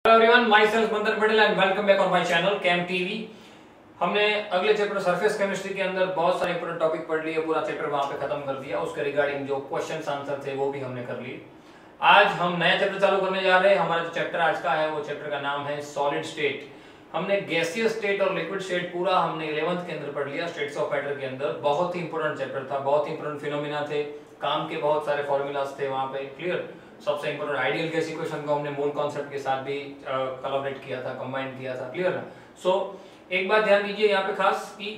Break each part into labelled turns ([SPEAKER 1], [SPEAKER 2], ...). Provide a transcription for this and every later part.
[SPEAKER 1] Hello everyone, myself Mandan Patel and welcome back on my channel cam TV. हमने अगले chapter surface chemistry के अंदर बहुत सारे इंपोर्टेंट टॉपिक पढ़ लिए, पूरा चैप्टर वहां पे खत्म कर दिया। उसके रिगार्डिंग जो क्वेश्चंस आंसर थे वो भी हमने कर लिए। आज हम नया चैप्टर चालू करने जा रहे हैं। हमारा जो चैप्टर आज का है वो चैप्टर का नाम है सॉलिड स्टेट। हमने गैसियस स्टेट और लिक्विड स्टेट पूरा हमने 11th के अंदर पढ़ लिया। स्टेट्स ऑफ मैटर के अंदर बहुत ही इंपोर्टेंट चैप्टर था, बहुत ही इंपोर्टेंट फिनोमिना थे, काम के बहुत सारे फॉर्मूलाज थे वहां पे। क्लियर। सबसे इंपोर्टेंट आइडियल गैस इक्वेशन को हमने मूल कॉन्सेप्ट के साथ भी कोलैबोरेट किया था, कंबाइन किया था। क्लियर ना। सो एक बात ध्यान दीजिए यहाँ पे खास कि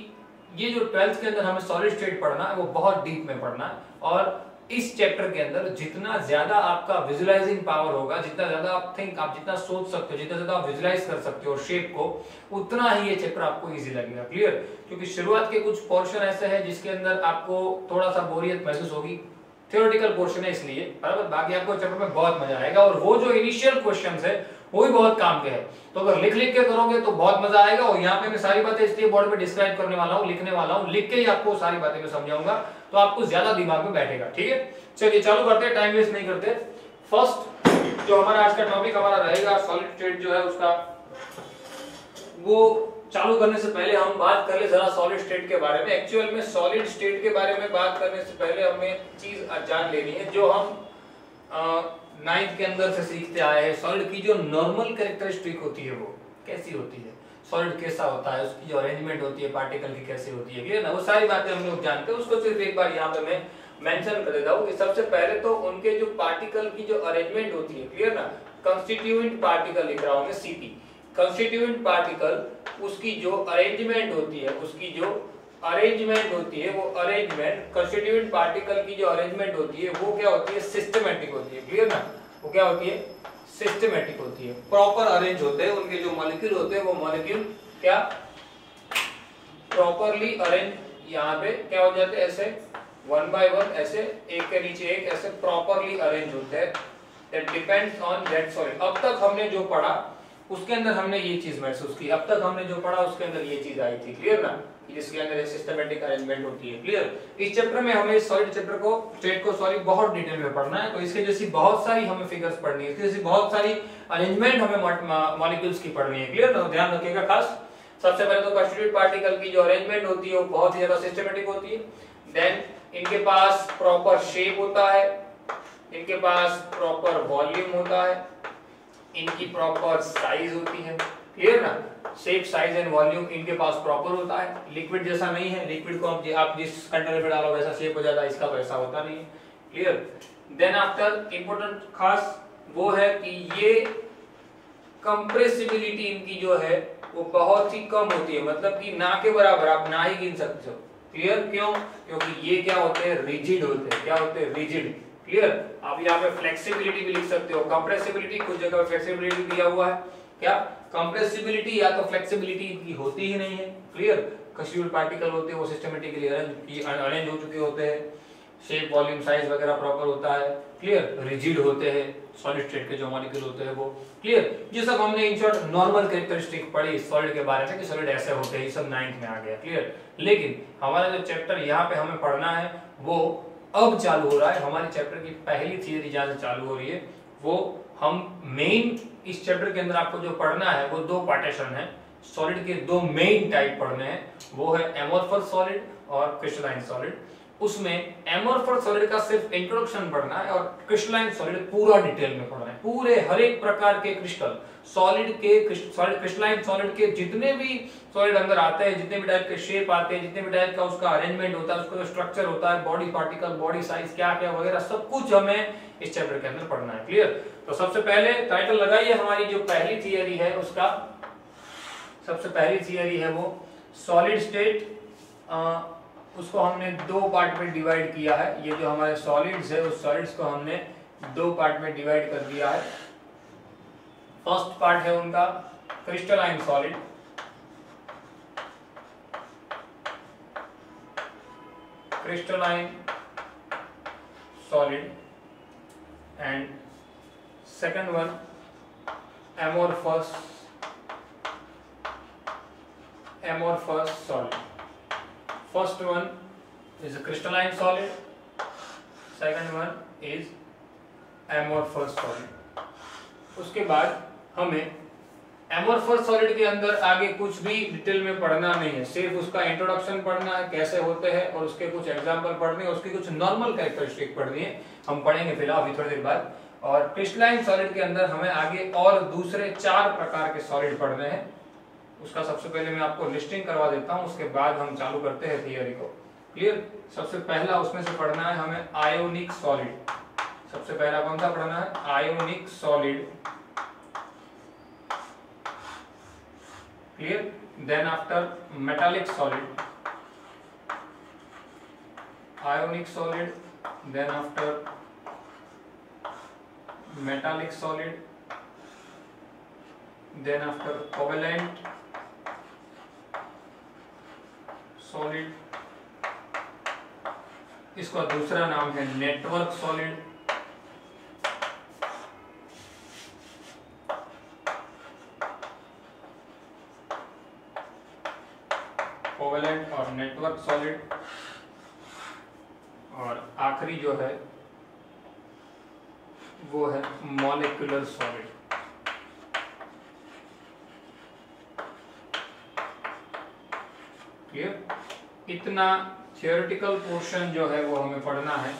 [SPEAKER 1] ये जो 12th के अंदर हमें सॉलिड स्टेट पढ़ना है वो बहुत डीप में पढ़ना है। और इस चैप्टर के अंदर जितना ज्यादा आपका विजुअलाइजिंग पावर होगा, जितना ज्यादा आप जितना सोच सकते हो, जितना ज्यादा आप विजुअलाइज कर सकते हो शेप को, उतना ही ये चैप्टर आपको इजी लगेगा। क्लियर। क्योंकि शुरुआत के कुछ पोर्शन ऐसे हैं जिसके अंदर आपको थोड़ा सा बोरियत महसूस होगी, थ्योरेटिकल पोर्शन है इसलिए, बराबर। बाकी आपको चैप्टर में बहुत मजा आएगा और वो जो इनिशियल क्वेश्चंस है वो भी बहुत काम के हैं। तो अगर लिख लिख के करोगे तो बहुत मजा आएगा। और यहाँ पे मैं सारी बातें इसलिए बोर्ड पे डिस्क्राइब करने वाला हूँ, लिखने वाला हूँ, लिख के ही आपको सारी बातें मैं समझाऊंगा, तो आपको ज्यादा दिमाग में बैठेगा। ठीक है, चलिए चालू करते हैं, टाइम वेस्ट नहीं करते। फर्स्ट जो हमारा आज का टॉपिक हमारा रहेगा सॉलिड स्टेट जो है उसका, वो चालू करने से पहले हम बात कर ले जरा सॉलिड स्टेट के बारे में। एक्चुअल में सॉलिड स्टेट के बारे में बात करने से पहले हमें चीज जान लेनी है जो हम 9th के अंदर से सीखते आए हैं। सॉलिड की जो नॉर्मल कैरेक्टरिस्टिक होती है वो कैसी होती है, सॉलिड कैसा होता है, उसकी जो अरेंजमेंट होती है पार्टिकल की कैसी होती है। क्लियर ना। वो सारी बातें हम लोग जानते हैं। उसको सिर्फ एक बार यहाँ पे मैं मेंशन कर देता हूँ कि सबसे पहले तो उनके जो पार्टिकल की जो अरेंजमेंट होती है, क्लियर ना, कंस्टिट्यूएंट पार्टिकल लिख रहा हूँ मैं, सीपी, कंस्टिट्यूएंट पार्टिकल, उसकी जो अरेंजमेंट होती है, उसकी जो अरेंजमेंट होती है, वो अरेंजमेंट कंस्टिट्यूएंट पार्टिकल की जो अरेंजमेंट होती है वो क्या होती है, सिस्टमैटिक होती है। क्लियर ना। वो क्या होती है, सिस्टमैटिक होती है, प्रॉपर अरेंज होते हैं उनके जो मॉलिक्यूल होते हैं, वो मॉलिक्यूल क्या प्रॉपरली अरेंज यहाँ पे क्या हो जाते हैं, ऐसे 1 by 1 ऐसे एक के नीचे एक ऐसे प्रॉपरली अरेंज होते हैं। That depends on that solid. अब तक हमने जो पढ़ा उसके अंदर हमने ये चीज महसूस की, अब तक हमने जो पढ़ा उसके अंदर ये चीज आई थी। क्लियर ना, जिसके अंदर सिस्टमैटिक अरेंजमेंट होती है। क्लियर। इस चैप्टर में हमें सॉलिड चैप्टर को स्टेट को सॉरी बहुत डिटेल में पढ़ना है। तो इसके जैसी बहुत सारी हमें फिगर्स पढ़नी है, इसके जैसी बहुत सारी अरेंजमेंट हमें मॉलिक्यूल्स की पढ़नी है। क्लियर ना, ध्यान रखिएगा खास। सबसे पहले तो कंस्टिट्यूएंट पार्टिकल की जो अरेंजमेंट होती है वो बहुत ही ज्यादा सिस्टमैटिक होती है। देन इनके पास प्रॉपर शेप होता है, इनके पास प्रॉपर वॉल्यूम होता है, इनकी प्रॉपर साइज होती है। क्लियर ना, शेप साइज एंड वॉल्यूम इनके पास प्रॉपर होता है। लिक्विड जैसा नहीं है, लिक्विड को आप जिस कंटेनर में डालो वैसा शेप हो जाता है, इसका वैसा होता नहीं है। क्लियर। देन आफ्टर इंपॉर्टेंट खास वो है कि ये कंप्रेसिबिलिटी इनकी जो है वो बहुत ही कम होती है, मतलब कि ना के बराबर, आप ना ही गिन सकते हो। क्लियर। क्यों? क्योंकि ये क्या होते हैं, रिजिड होते हैं। क्या होते हैं, रिजिड। क्लियर। आप यहाँ पे फ्लेक्सिबिलिटी भी लिख सकते हो, कंप्रेसिबिलिटी, कुछ जगह फ्लेक्सिबिलिटी दिया हुआ है। क्या कंप्रेसिबिलिटी या तो फ्लेक्सिबिलिटी की होती ही नहीं है। क्लियर। कंस्टिट्यूएंट पार्टिकल होते हैं वो सिस्टमैटिकली अरेंज हो चुके होते हैं, शेप वॉल्यूम साइज वगैरह प्रॉपर होता है। क्लियर। रिजिड होते हैं सॉलिड स्टेट के जो मॉलिक्यूल होते हैं वो। क्लियर। ये सब हमने इन शॉर्ट नॉर्मल कैरेक्टरिस्टिक पढ़ी सॉलिड के बारे में कि सॉलिड ऐसे होते हैं, ये सब 9th में आ गया। क्लियर। लेकिन हमारा जो चैप्टर यहाँ पे हमें पढ़ना है वो अब चालू हो रहा है। हमारी चैप्टर की पहली थियरी जहां से चालू हो रही है वो हम मेन इस चैप्टर के अंदर आपको जो पढ़ना है वो 2 पार्टीशन है। सॉलिड के 2 मेन टाइप पढ़ने हैं, वो है एमोर्फस सॉलिड और क्रिस्टलाइन सॉलिड। उसमें एमोर्फस सॉलिड का सिर्फ इंट्रोडक्शन पढ़ना है और क्रिस्टलाइन सॉलिड पूरा डिटेल में पढ़ना है। पूरे हर एक प्रकार के क्रिस्टल सॉलिड क्रिस्टलाइन सॉलिड के जितने भी सॉलिड अंदर आते हैं, जितने भी टाइप के शेप आते हैं, जितने भी टाइप का उसका अरेंजमेंट होता है, उसका जो स्ट्रक्चर होता है, बॉडी पार्टिकल, बॉडी साइज क्या क्या वगैरह सब कुछ हमें इस चैप्टर के अंदर पढ़ना है। क्लियर। तो सबसे पहले टाइटल लगाइए, हमारी जो पहली थियरी है उसका, सबसे पहली थियरी है वो सॉलिड स्टेट। उसको हमने 2 पार्ट में डिवाइड किया है। ये जो हमारे सॉलिड्स है उस सॉलिड्स को हमने 2 पार्ट में डिवाइड कर दिया है। फर्स्ट पार्ट है उनका crystalline solid, crystalline solid, and second one amorphous solid. First one is a crystalline solid, second one is amorphous solid. उसके बाद हमें एमोर्फस सॉलिड के अंदर आगे कुछ भी डिटेल में पढ़ना नहीं है, सिर्फ उसका इंट्रोडक्शन पढ़ना है, कैसे होते हैं और उसके कुछ एग्जांपल पढ़ने हैं, उसकी कुछ नॉर्मल कैरेक्टरिस्टिक पढ़नी है, हम पढ़ेंगे फिलहाल अभी थोड़ी देर बाद। और क्रिस्टलाइन सॉलिड के अंदर हमें आगे और दूसरे 4 प्रकार के सॉलिड पढ़ने हैं। उसका सबसे पहले मैं आपको लिस्टिंग करवा देता हूं, उसके बाद हम चालू करते हैं थियरी को। क्लियर? सबसे पहला उसमें से पढ़ना है हमें आयोनिक सॉलिड। सबसे पहला कौन सा पढ़ना है? Ionic solid. Clear? Then after metallic solid, ionic solid, then after metallic solid, then after covalent solid, इसका दूसरा नाम है नेटवर्क सॉलिड। कोवेलेंट और नेटवर्क सॉलिड, और आखिरी जो है वो है मॉलिक्यूलर सॉलिड। क्लियर? इतना थियोरेटिकल पोर्शन जो है वो हमें पढ़ना है।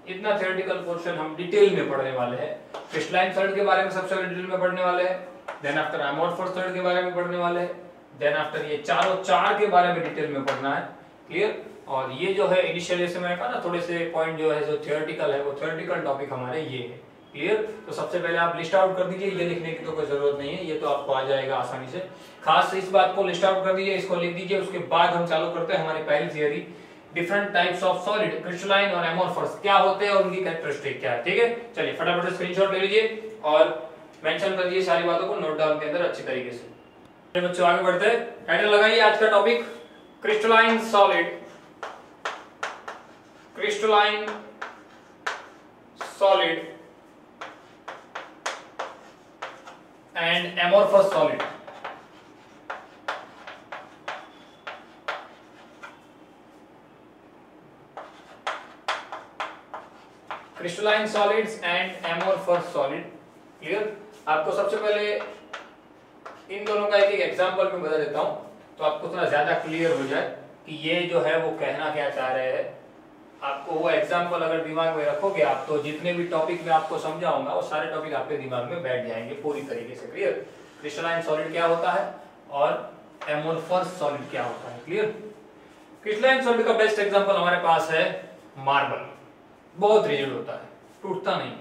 [SPEAKER 1] इतना थियोरेटिकल पोर्शन हम डिटेल में पढ़ने वाले हैं। क्रिस्टलाइन सॉलिड के बारे में सबसे पहले डिटेल में पढ़ने वाले हैं, देन आफ्टर एमोर्फस सॉलिड के बारे में पढ़ने वाले हैं, देन आफ्टर ये चारों 4 के बारे में डिटेल में पढ़ना है। क्लियर? और ये जो है इनिशियली से मैंने कहा ना, थोड़े से पॉइंट जो है जो थियोरेटिकल है, वो थियोरेटिकल टॉपिक हमारे ये है। क्लियर? तो सबसे पहले आप लिस्ट आउट कर दीजिए, ये लिखने की तो कोई जरूरत नहीं है, ये तो आपको आ जाएगा आसानी से। खास इस बात को लिस्ट आउट कर दीजिए, इसको लिख दीजिए। उसके बाद हम चालू करते हैं हमारी पहली theory, different types of solid, crystalline और एमोर्फस क्या होते हैं और उनकी कैरेक्टरिस्टिक क्या है। ठीक है, चलिए फटाफट स्क्रीनशॉट ले लीजिए और मेंशन कर दीजिए सारी बातों को नोट डाउन के अंदर अच्छी तरीके से। बच्चों आगे बढ़ते हैं, टाइटल लगाइए आज का topic crystalline solid, crystalline solid and amorphous solid. Crystalline solids and amorphous solid. Clear? आपको सबसे पहले इन दोनों का एक एग्जांपल में बता देता हूं, तो आपको थोड़ा ज्यादा क्लियर हो जाए कि ये जो है वो कहना क्या चाह रहे हैं। आपको वो एग्जांपल अगर दिमाग में रखोगे आप, तो जितने भी टॉपिक में आपको समझाऊंगा वो सारे टॉपिक आपके दिमाग में बैठ जाएंगे पूरी तरीके से। क्लियर? क्रिस्टलाइन सॉलिड क्या होता है और एमोर्फस सॉलिड क्या होता है। क्लियर? क्रिस्टलाइन सॉलिड का बेस्ट एग्जांपल हमारे पास है मार्बल, बहुत रिजिड होता है, टूटता नहीं।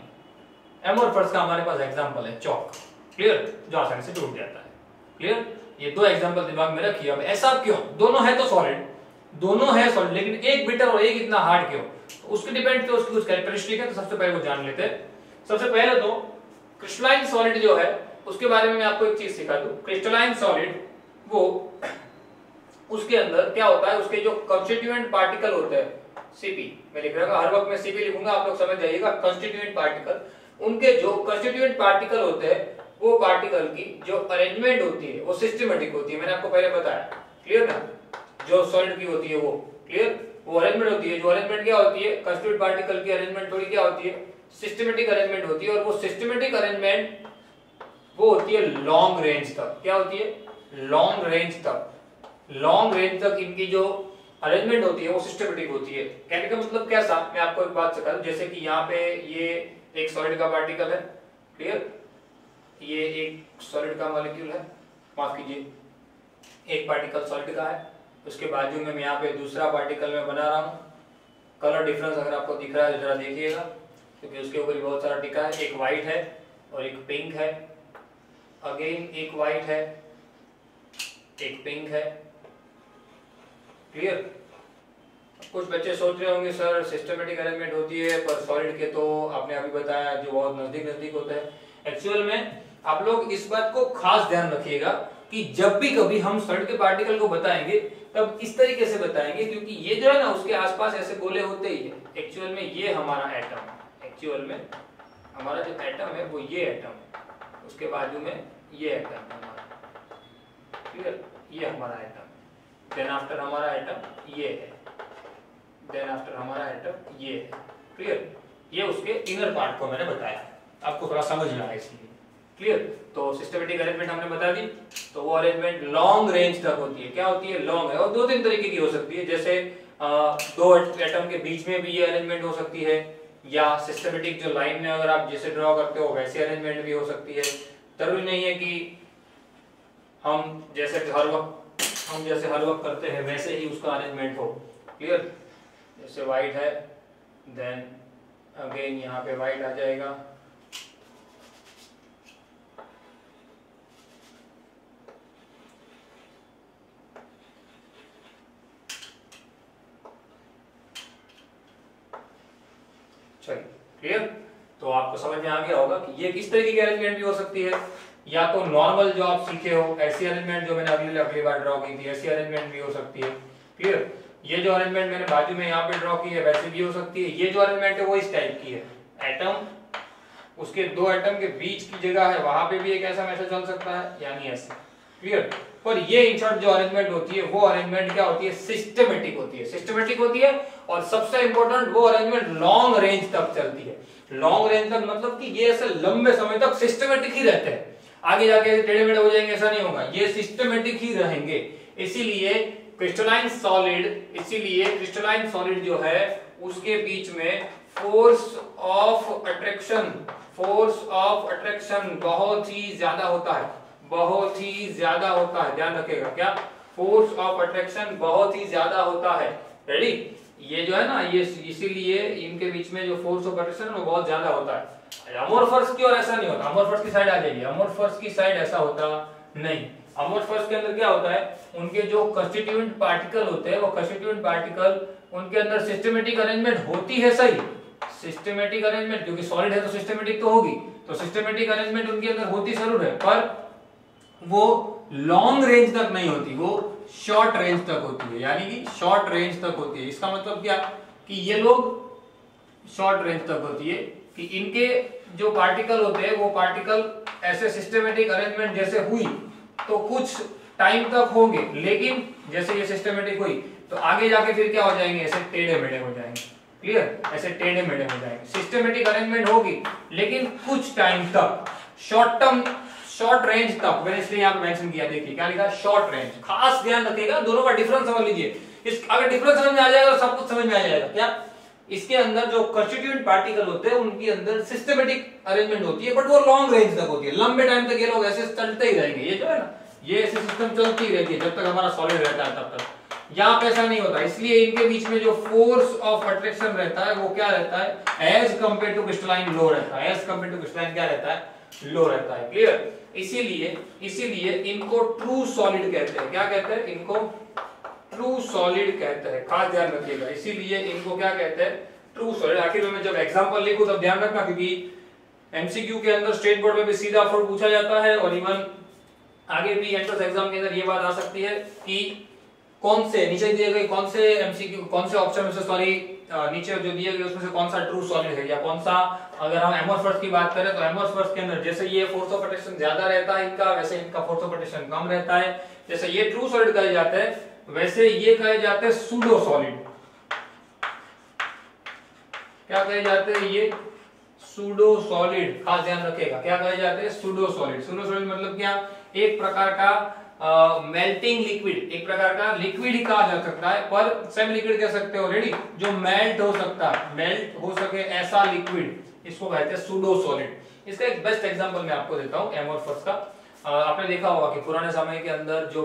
[SPEAKER 1] एमोर्फस का हमारे पास एग्जांपल है चॉक। क्लियर? जो आसानी से टूट जाता है। क्लियर? ये 2 एग्जांपल दिमाग में रखिए। अब ऐसा क्यों? दोनों है तो सॉलिड, दोनों है सॉलिड, लेकिन एक बिटर और एक इतना हार्ड क्यों? तो उसके डिपेंड तो उसकी कुछ कैरेक्टरिस्टिक है, तो सबसे पहले वो जान लेते हैं। सबसे पहले तो क्रिस्टलाइन सॉलिड जो है उसके बारे में मैं आपको एक चीज सिखा दूं। क्रिस्टलाइन सॉलिड वो उसके अंदर क्या होता है, उसके जो कंस्टिट्यूएंट पार्टिकल होते हैं, सीपी मैं लिख रहा हूं, हर वक्त मैं सीपी लिखूंगा, आप लोग समझ जाइएगा। कंस्टिट्यूएंट पार्टिकल, उनके जो कंस्टिट्यूएंट पार्टिकल होते हैं वो पार्टिकल की जो अरेंजमेंट होती है वो सिस्टमेटिक होती है। मैंने आपको पहले बताया। क्लियर ना? जो सॉलिड की होती है वो, क्लियर, वो अरेंजमेंट होती है। जो अरेंजमेंट क्या होती है, कंस्टिट्यूएंट पार्टिकल की अरेंजमेंट थोड़ी क्या होती है, सिस्टमेटिक अरेंजमेंट होती है। और वो सिस्टमेटिक अरेंजमेंट वो होती है लॉन्ग रेंज तक। क्या होती है? लॉन्ग रेंज तक। लॉन्ग रेंज तक इनकी जो अरेंजमेंट होती है वो सिस्टमेटिक होती है। कहने का मतलब कैसा, मैं आपको एक बात सिखा दूं। जैसे कि यहाँ पे ये एक सॉलिड का पार्टिकल है, क्लियर, ये एक सॉलिड का मॉलिक्यूल है, माफ कीजिए, एक पार्टिकल सॉलिड का है, उसके बाजू में मैं यहाँ पे दूसरा पार्टिकल में बना रहा हूँ। कलर डिफरेंस अगर आपको दिख रहा है जरा देखिएगा, क्योंकि उसके ऊपर बहुत सारा टिका है। एक व्हाइट है और एक पिंक है, अगेन एक व्हाइट है, एक पिंक है। क्लियर? कुछ बच्चे सोच रहे होंगे सर सिस्टमेटिक अरेंजमेंट होती है पर सॉलिड के तो आपने अभी बताया जो बहुत नजदीक नजदीक होता है। एक्चुअल में आप लोग इस बात को खास ध्यान रखिएगा कि जब भी कभी हम सॉलिड के पार्टिकल को बताएंगे तब इस तरीके से बताएंगे, क्योंकि ये जो है ना उसके आसपास ऐसे गोले होते ही है। एक्चुअल में ये हमारा एटम है, एक्चुअल में हमारा जो एटम है वो ये एटम है, उसके बाजू में ये एटम है हमारा। क्लियर? ये हमारा एटम, देन आफ्टर हमारा एटम ये है, देन आफ्टर हमारा एटम ये है। क्लियर? ये उसके इनर पार्ट को मैंने बताया, आपको थोड़ा समझ में आया इसलिए। क्लियर। तो सिस्टमेटिक अरेंजमेंट हमने बता दी। तो वो अरेंजमेंट लॉन्ग रेंज तक होती है। क्या होती है? लॉन्ग है। और दो तीन तरीके की हो सकती है, जैसे दो एटम के बीच में भी ये अरेंजमेंट हो सकती है, या सिस्टमेटिक जो लाइन में अगर आप जैसे ड्रॉ करते हो वैसे अरेंजमेंट भी हो सकती है। जरूरी नहीं है कि हम जैसे हर वक्त करते हैं वैसे ही उसका अरेंजमेंट हो। क्लियर। जैसे व्हाइट है, देन अगेन यहाँ पे व्हाइट आ जाएगा, चलिए क्लियर। तो आपको समझ में आ गया होगा कि ये किस तरीके की अरेंजमेंट भी हो सकती है। या तो नॉर्मल जो आप सीखे हो ऐसी अरेंजमेंट जो मैंने अगली बार ड्रॉ की थी, ऐसी अरेंजमेंट भी हो सकती है। क्लियर। ये जो अरेंजमेंट मैंने बाजू में यहाँ पे ड्रॉ की है वैसे भी हो सकती है। ये जो अरेंजमेंट है वो इस टाइप की है, एटम उसके दो एटम के बीच की जगह है वहां पे भी एक ऐसा मैसेज चल सकता है, यानी ऐसे। क्लियर। पर ये इन शॉर्ट जो अरेंजमेंट होती है वो अरेंजमेंट क्या होती है? सिस्टमेटिक होती है। सिस्टमेटिक होती है और सबसे इंपॉर्टेंट वो अरेंजमेंट लॉन्ग रेंज तक चलती है। लॉन्ग रेंज तक मतलब कि ये ऐसे लंबे समय तक सिस्टमेटिक ही रहते हैं, आगे जाके टेढ़े मेढ़े हो जाएंगे ऐसा नहीं होगा, ये सिस्टमेटिक ही रहेंगे। इसीलिए क्रिस्टलाइन सॉलिड जो है उसके बीच में फोर्स ऑफ अट्रैक्शन बहुत ही ज्यादा होता है, बहुत ही ज्यादा होता है। ध्यान रखिएगा, क्या? फोर्स ऑफ अट्रैक्शन बहुत ही ज्यादा होता है। रेडी। ये जो है ना, ये इसीलिए इनके बीच में जो फोर्स ऑफ अट्रैक्शन है वो बहुत ज्यादा होता है। अमोर्फस की ओर ऐसा नहीं होता। अमोर्फस की साइड आ जाइए, अमोर्फस की साइड ऐसा होता नहीं। अमोर्फस के अंदर क्या होता है? उनके जो कंस्टिट्यूएंट पार्टिकल होते हैं वो कंस्टिट्यूएंट पार्टिकल उनके अंदर सिस्टमेटिक अरेंजमेंट होती है, सही सिस्टमेटिक अरेंजमेंट, क्योंकि सॉलिड है तो सिस्टमेटिक तो होगी, तो सिस्टमेटिक अरेंजमेंट उनके अंदर होती जरूर है, पर वो लॉन्ग रेंज तक नहीं होती, वो शॉर्ट रेंज तक होती है। यानी कि शॉर्ट रेंज तक होती है। इसका मतलब क्या कि ये लोग शॉर्ट रेंज तक होती है कि इनके जो पार्टिकल होते हैं वो पार्टिकल ऐसे सिस्टमेटिक अरेंजमेंट जैसे हुई तो कुछ टाइम तक होंगे, लेकिन जैसे ये सिस्टमेटिक हुई तो आगे जाके फिर क्या हो जाएंगे? ऐसे टेढ़े मेढ़े हो जाएंगे। क्लियर। ऐसे टेढ़े मेढ़े हो जाएंगे। सिस्टमेटिक अरेंजमेंट होगी लेकिन कुछ टाइम तक, शॉर्ट रेंज तक। मैंने इसलिए यहाँ पे मेंशन किया, देखिए क्या लिखा? Short range. खास ध्यान रखिएगा, दोनों का डिफरेंस समझ लीजिए। इस अगर डिफरेंस समझ में आ जाएगा तो सब कुछ समझ में आ जाएगा। क्या? इसके अंदर जो कंस्टिट्यूएंट पार्टिकल होते हैं उनके अंदर सिस्टमेटिक अरेंजमेंट होती है, बट वो लॉन्ग रेंज तक होती है। लंबे टाइम तक ये लोग ऐसे चलते ही रहेंगे। ये जो है ना, ये ऐसे सिस्टम चलती ही रहती है जब तक हमारा सॉलिड रहता है तब तक। यहाँ पे ऐसा नहीं होता, इसलिए इनके बीच में जो फोर्स ऑफ अट्रैक्शन रहता है वो क्या रहता है? एज कंपेयर टू क्रिस्टलाइन लो रहता है। एज कंपेयर टू क्रिस्टलाइन क्या रहता है? लो रहता है। क्लियर। इसीलिए इनको ट्रू सॉलिड कहते हैं। क्या कहते हैं? इनको ट्रू सॉलिड कहते हैं। खास ध्यान रखिएगा, इसीलिए इनको क्या कहते हैं? True solid. आखिर में जब एग्जांपल लिखूं तब ध्यान रखना, क्योंकि एमसीक्यू के अंदर स्टेट बोर्ड में भी सीधा फॉर पूछा जाता है, और इवन आगे भी एंट्रेंस एग्जाम के अंदर ये बात आ सकती है कि कौन से नीचे दिए गए कौन से एमसीक्यू कौन से ऑप्शन में से, सॉरी नीचे जो दिए गए उसमें से कौन सा ट्रू सॉलिड है, या कौन सा, अगर हम एमोर्फस की बात करें तो एमोर्फस के अंदर जैसे ये फोर्स ऑफ अट्रैक्शन ज्यादा रहता है इनका, वैसे इनका फोर्स ऑफ अट्रैक्शन कम रहता है। जैसे ये ट्रू सॉलिड कहे जाते हैं वैसे ये कहे जाते हैं सूडो सॉलिड। क्या कहे जाते हैं? ये सूडो सॉलिड। खास ध्यान रखिएगा, क्या कहे जाते हैं? Pseudo solid. सूडो सॉलिड मतलब क्या? एक प्रकार का मेल्टिंग लिक्विड, एक प्रकार का लिक्विड ही कहा जा सकता है, पर सेमी लिक्विड कह सकते हो। रेडी। जो मेल्ट हो सकता है, मेल्ट हो सके ऐसा लिक्विड, इसको कहते हैं सूडो सॉलिड। इसका एक बेस्ट एग्जांपल मैं आपको देता हूं एमोर्फस का। आपने देखा होगा कि पुराने समय के अंदर जो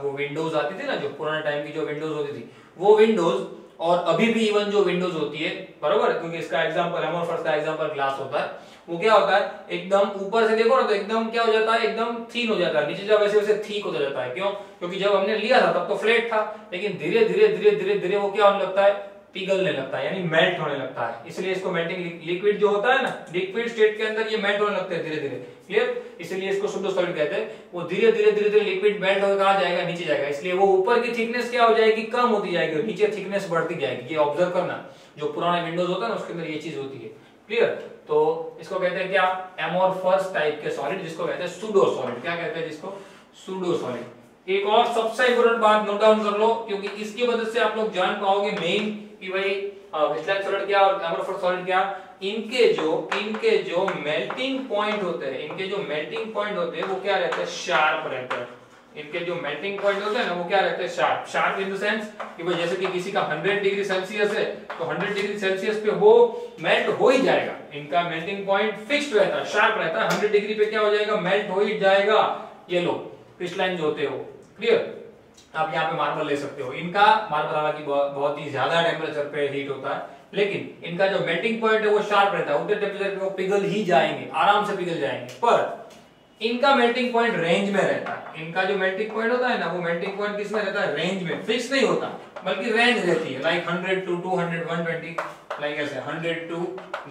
[SPEAKER 1] वो विंडोज आती थी ना, जो पुराने टाइम की जो विंडोज होती थी, वो विंडोज और अभी भी इवन जो विंडोज होती है, बरोबर, क्योंकि इसका एग्जांपल एमोर्फस का एग्जांपल ग्लास होता है, वो क्या होता है? एकदम ऊपर से देखो ना तो एकदम क्या हो जाता है? एकदम थिन हो जाता है, नीचे जब वैसे वैसे थिक होता जाता है। क्यों? क्योंकि जब हमने लिया था तब तो फ्लैट था, लेकिन धीरे धीरे धीरे धीरे धीरे वो क्या होने लगता है? पिघलने लगता है, यानी मेल्ट होने लगता है। इसलिए इसको मेल्टिंग लिक्विड जो होता है ना, लिक्विड स्टेट के अंदर ये मेल्ट होने लगते हैं धीरे धीरे। क्लियर। इसलिए इसको सूडो सॉलिड कहते हैं। वो धीरे धीरे धीरे धीरे लिक्विड मेल्ट होकर कहां जाएगा? नीचे जाएगा। इसलिए वो ऊपर की थिकनेस क्या हो जाएगी? कम होती जाएगी, नीचे थिकनेस बढ़ती जाएगी। ये ऑब्जर्व करना, जो पुराने विंडोज होता है ना उसके अंदर ये चीज होती है। क्लियर। तो इसको कहते हैं क्या? एमोर्फस टाइप के सॉलिड, जिसको कहते हैं सूडो सॉलिड। क्या कहते हैं जिसको? Pseudo solid. एक और सबसे इंपॉर्टेंट बात नोट डाउन कर लो, क्योंकि इसकी वजह से आप लोग जान पाओगे मेन कि भाई क्रिस्टलाइन सॉलिड क्या और एमोर्फस सॉलिड क्या। इनके जो मेल्टिंग पॉइंट होते हैं, इनके जो मेल्टिंग पॉइंट होते हैं वो क्या रहते हैं, शार्प रहते हैं। इनके जो मेल्टिंग पॉइंट होते हैं ना वो क्या रहते हैं, sharp. Sharp in the sense कि भाई जैसे कि किसी का 100 डिग्री सेल्सियस है तो 100 डिग्री सेल्सियस पे वो मेल्ट हो ही जाएगा। इनका मेल्टिंग पॉइंट फिक्स्ड रहता है, शार्प रहता है। 100 डिग्री पे क्या हो जाएगा, मेल्ट हो ही जाएगा। ये लो क्रिस्टलाइन जो होते हो, क्लियर। आप यहाँ पे मार्बल ले सकते हो। इनका मार्बल हालांकि बहुत ही ज्यादा टेम्परेचर पे हीट होता है, लेकिन इनका जो मेल्टिंग पॉइंट है वो शार्प रहता है। उतने टेम्परेचर पे वो पिघल ही जाएंगे, आराम से पिघल जाएंगे। पर इनका मेल्टिंग पॉइंट रेंज में रहता है। इनका जो मेल्टिंग पॉइंट होता है ना वो मेल्टिंग पॉइंट किस में रहता है, रेंज में, फिक्स नहीं होता, बल्कि रेंज रहती है। लाइक 100 to 200 120, लाइक ऐसे 100 to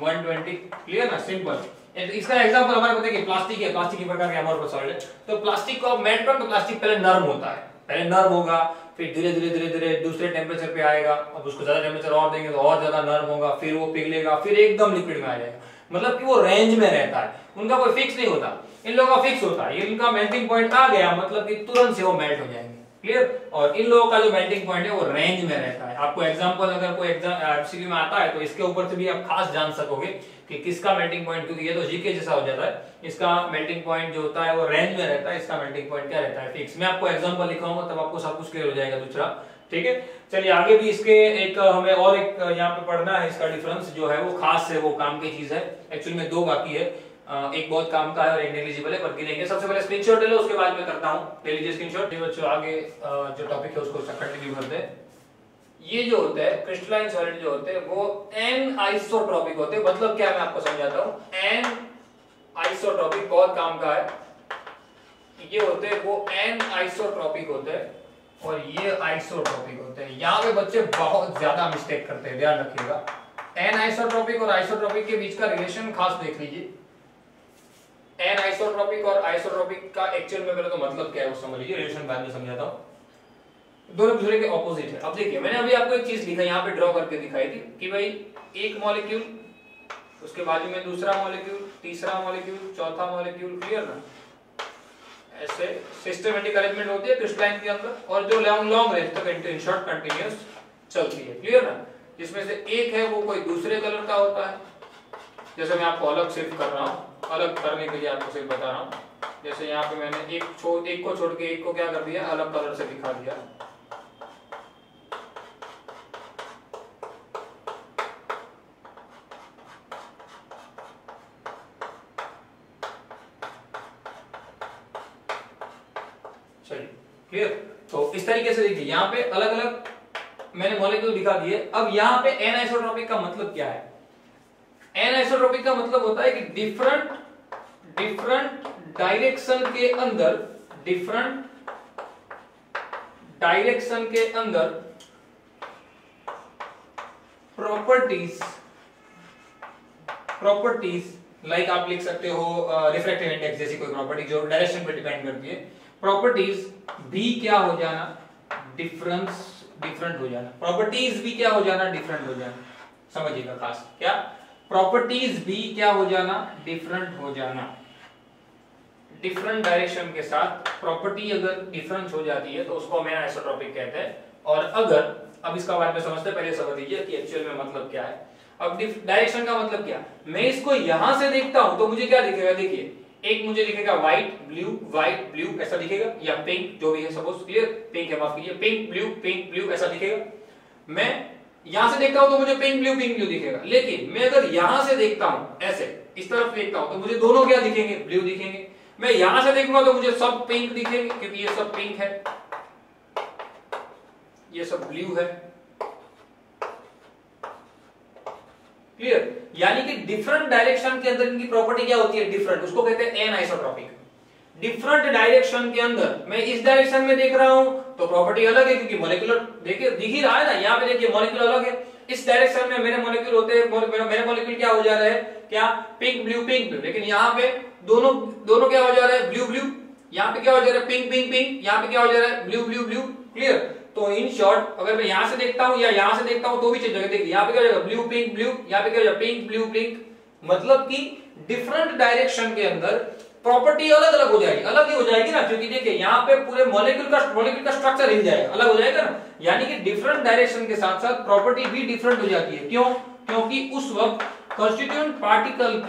[SPEAKER 1] 120, क्लियर ना, सिंपल। इसका एग्जांपल हमारे को देखिए, प्लास्टिक है, प्लास्टिक की प्रकार के अमोर्फस सॉलिड है। तो प्लास्टिक को आप मेल्ट करो तो प्लास्टिक पहले नर्म होता है, पहले नर्म होगा, फिर धीरे धीरे दूसरे टेम्परेचर पे आएगा। अब उसको ज्यादा टेम्परेचर और देंगे तो और ज्यादा नर्म होगा, फिर वो पिघलेगा, फिर एकदम लिक्विड में आ जाएगा। मतलब कि वो रेंज में रहता है, उनका कोई फिक्स नहीं होता। इन लोगों का फिक्स होता है। इनका मेल्टिंग पॉइंट आ गया मतलब कि तुरंत से वो मेल्ट हो जाएंगे, क्लियर। और इन लोगों का जो मेल्टिंग पॉइंट है वो रेंज में रहता है। आपको एग्जांपल अगर कोई एमसीक्यू में आता है तो इसके ऊपर से भी आप खास जान सकोगे कि किसका मेल्टिंग पॉइंट, क्योंकि ये तो जीके जैसा हो जाता है। इसका मेल्टिंग पॉइंट जो होता है वो रेंज में रहता है, इसका मेल्टिंग पॉइंट क्या रहता है, फिक्स। मैं आपको एग्जांपल लिखाऊंगा तब आपको सब कुछ क्लियर हो जाएगा दूसरा, ठीक है। चलिए आगे भी इसके एक हमें और एक यहाँ पे पढ़ना है। इसका डिफरेंस जो है वो खास है, वो काम की चीज है। एक्चुअली में 2 बाकी है, एक बहुत काम का है और एक नेग्लिजिबल है, पर गिनेंगे। सबसे पहले स्क्रीनशॉट ले लो, उसके बाद मैं करता हूँ। ले लीजिए स्क्रीनशॉट। बच्चों आगे जो टॉपिक है उसको कंटिन्यू करते हैं। ये जो होते हैं क्रिस्टलाइन सॉलिड जो होते हैं वो एन आइसोट्रोपिक होते हैं। मतलब क्या, मैं आपको समझाता हूँ। एन आइसोट्रोपिक बहुत काम का है। ये होते हैं वो एन आइसोट्रोपिक होते हैं और ये आइसोट्रोपिक होते हैं। यहाँ पे बच्चे बहुत ज्यादा मिस्टेक करते हैं, ध्यान रखिएगा। एन आइसोट्रोपिक और आइसोट्रोपिक के बीच का रिलेशन खास देख लीजिए। एन आइसोट्रोपिक और आइसोट्रोपिक का एक्चुअल में पहले तो मतलब क्या है वो समझ लीजिए, रिलेशन बाद में समझाता हूं। दोनों दूसरे के ऑपोजिट है। अब देखिए, मैंने अभी आपको एक चीज लिखा यहाँ पे ड्रॉ करके दिखाई थी कि भाई एक मॉलिक्यूल, उसके बाजू में दूसरा मॉलिक्यूल, तीसरा मॉलिक्यूल, चौथा मॉलिक्यूल, क्लियर ना। ऐसे सिस्टमैटिक अरेंजमेंट होती है क्रिस्टलाइन के अंदर, और जो लॉन्ग रेंज तक इन शॉर्ट कंटीन्यूअस चलती है, क्लियर ना। जिसमें से एक है वो कोई दूसरे कलर का होता है। जैसे मैं आपको अलग सिर्फ कर रहा हूँ, अलग करने के लिए आपको सिर्फ बता रहा हूँ। जैसे यहाँ पे मैंने एक को छोड़ के एक को क्या कर दिया, अलग कलर से दिखा दिया। चलिए क्लियर। तो इस तरीके से देखिए, यहाँ पे अलग अलग मैंने मॉलिक्यूल दिखा दिए। अब यहाँ पे एन आइसोट्रोपिक का मतलब क्या है। एन आइसोट्रोपिक का मतलब होता है कि डिफरेंट डायरेक्शन के अंदर, डिफरेंट डायरेक्शन के अंदर प्रॉपर्टीज लाइक आप लिख सकते हो रिफ्रैक्टिव इंडेक्स जैसी कोई प्रॉपर्टी जो डायरेक्शन पर डिपेंड करती है। प्रॉपर्टीज भी क्या हो जाना, डिफरेंट हो जाना। प्रॉपर्टीज भी क्या हो जाना, डिफरेंट हो जाना। समझिएगा खास, क्या प्रॉपर्टीज भी क्या हो जाना, डिफरेंट हो जाना। डिफरेंट डायरेक्शन के साथ प्रॉपर्टी अगर डिफरेंस हो जाती है तो उसको हम आइसोट्रोपिक कहते हैं। और अगर, अब इसका बारे में समझते हैं, पहले समझ लीजिए कि एक्चुअल में मतलब क्या है। अब डायरेक्शन का मतलब क्या, मैं इसको यहां से देखता हूं तो मुझे क्या दिखेगा, देखिए एक मुझे दिखेगा व्हाइट ब्लू ऐसा दिखेगा, या पिंक जो भी है, सपोज क्लियर पिंक है, माफ कीजिए, पिंक ब्लू ऐसा दिखेगा। मैं यहां से देखता हूं तो मुझे पिंक ब्लू दिखेगा। लेकिन मैं अगर यहां से देखता हूं, ऐसे इस तरफ देखता हूं तो मुझे दोनों क्या दिखेंगे, ब्लू दिखेंगे। मैं यहां से देखूंगा तो मुझे सब पिंक दिखेंगे क्योंकि ये सब पिंक है, ये सब ब्लू है, क्लियर। यानी कि डिफरेंट डायरेक्शन के अंदर इनकी प्रॉपर्टी क्या होती है, डिफरेंट, उसको कहते हैं एन आइसोट्रोपिक। डिफरेंट डायरेक्शन के अंदर मैं इस डायरेक्शन में देख रहा हूं तो प्रॉपर्टी अलग है क्योंकि मॉलिक्यूलर देखिए दिख ही रहा है ना, यहाँ पे देखिए मॉलिक्यूल अलग है। इस डायरेक्शन में मेरे मॉलिक्यूल होते हैं, मेरे मॉलिक्यूल क्या हो जा रहा है, क्या पिंक ब्लू, लेकिन यहाँ पे दोनों क्या हो जा रहा है, ब्लू। यहाँ पे क्या हो जा रहा है, पिंक। यहाँ पे क्या हो जा रहा है, ब्लू, क्लियर। तो इन शॉर्ट अगर मैं यहां से देखता हूं या यहां से देखता हूं तो भी चेंज होगा। देखिए यहाँ पे क्या हो जाएगा, ब्लू, यहाँ पे क्या हो जाएगा, पिंक ब्लू। मतलब कि डिफरेंट डायरेक्शन के अंदर प्रॉपर्टी अलग हो जाएगी, अलग ही हो जाएगी ना, क्योंकि देखिए यहाँ पे पूरे मॉलिक्यूल का स्ट्रक्चर हिल जाएगा, अलग हो जाएगा ना। यानी कि डिफरेंट डायरेक्शन के साथ साथ प्रॉपर्टी भी डिफरेंट हो जाती है। क्यों? क्योंकि उस वक्त कंस्टिट्यूएंट पार्टिकल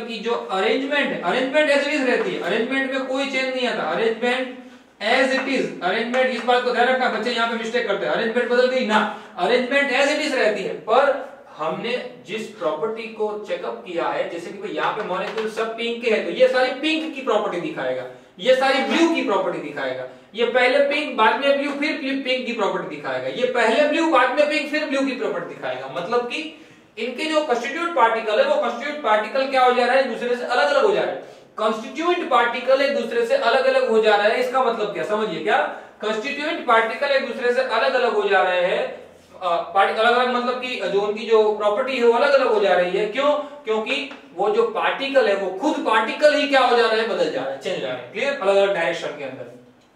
[SPEAKER 1] की जो अरेंजमेंट है, अरेंजमेंट एज इट इज रहती है, अरेंजमेंट में कोई चेंज नहीं आता, arrangement as it is, arrangement, इस बात को ध्यान रखना, बच्चे यहाँ पे मिस्टेक करते हैं, अरेंजमेंट बदल गई ना, अरेंजमेंट एज इट इज रहती है, पर हमने जिस प्रॉपर्टी को चेकअप किया है, जैसे कि भाई यहाँ पे मॉलिक्यूल सब पिंक के है, तो ये सारी पिंक की प्रॉपर्टी दिखाएगा, ये सारी ब्लू की प्रॉपर्टी दिखाएगा, ये पहले पिंक बाद में ब्लू फिर पिंक की प्रॉपर्टी दिखाएगा, ये पहले ब्लू बाद में पिंक फिर ब्लू की प्रॉपर्टी दिखाएगा। मतलब कि इनके जो कंस्टिट्यूएंट पार्टिकल है, वो कंस्टिट्यूएंट पार्टिकल क्या हो जा रहा है, एक दूसरे से अलग अलग हो जा रहा है, कंस्टिट्यूएंट पार्टिकल एक दूसरे से अलग अलग हो जा रहा है। इसका मतलब क्या, समझिए, क्या कंस्टिट्यूएंट पार्टिकल एक दूसरे से अलग अलग हो जा रहे हैं, पार्टिकल अलग अलग, मतलब कि जो उनकी जो प्रॉपर्टी है वो अलग अलग हो जा रही है। क्यों? क्योंकि वो जो पार्टिकल है वो खुद पार्टिकल ही क्या हो जा रहा है, बदल जा रहा है, चेंज हो जा रहा है, क्लियर, अलग अलग डायरेक्शन के अंदर।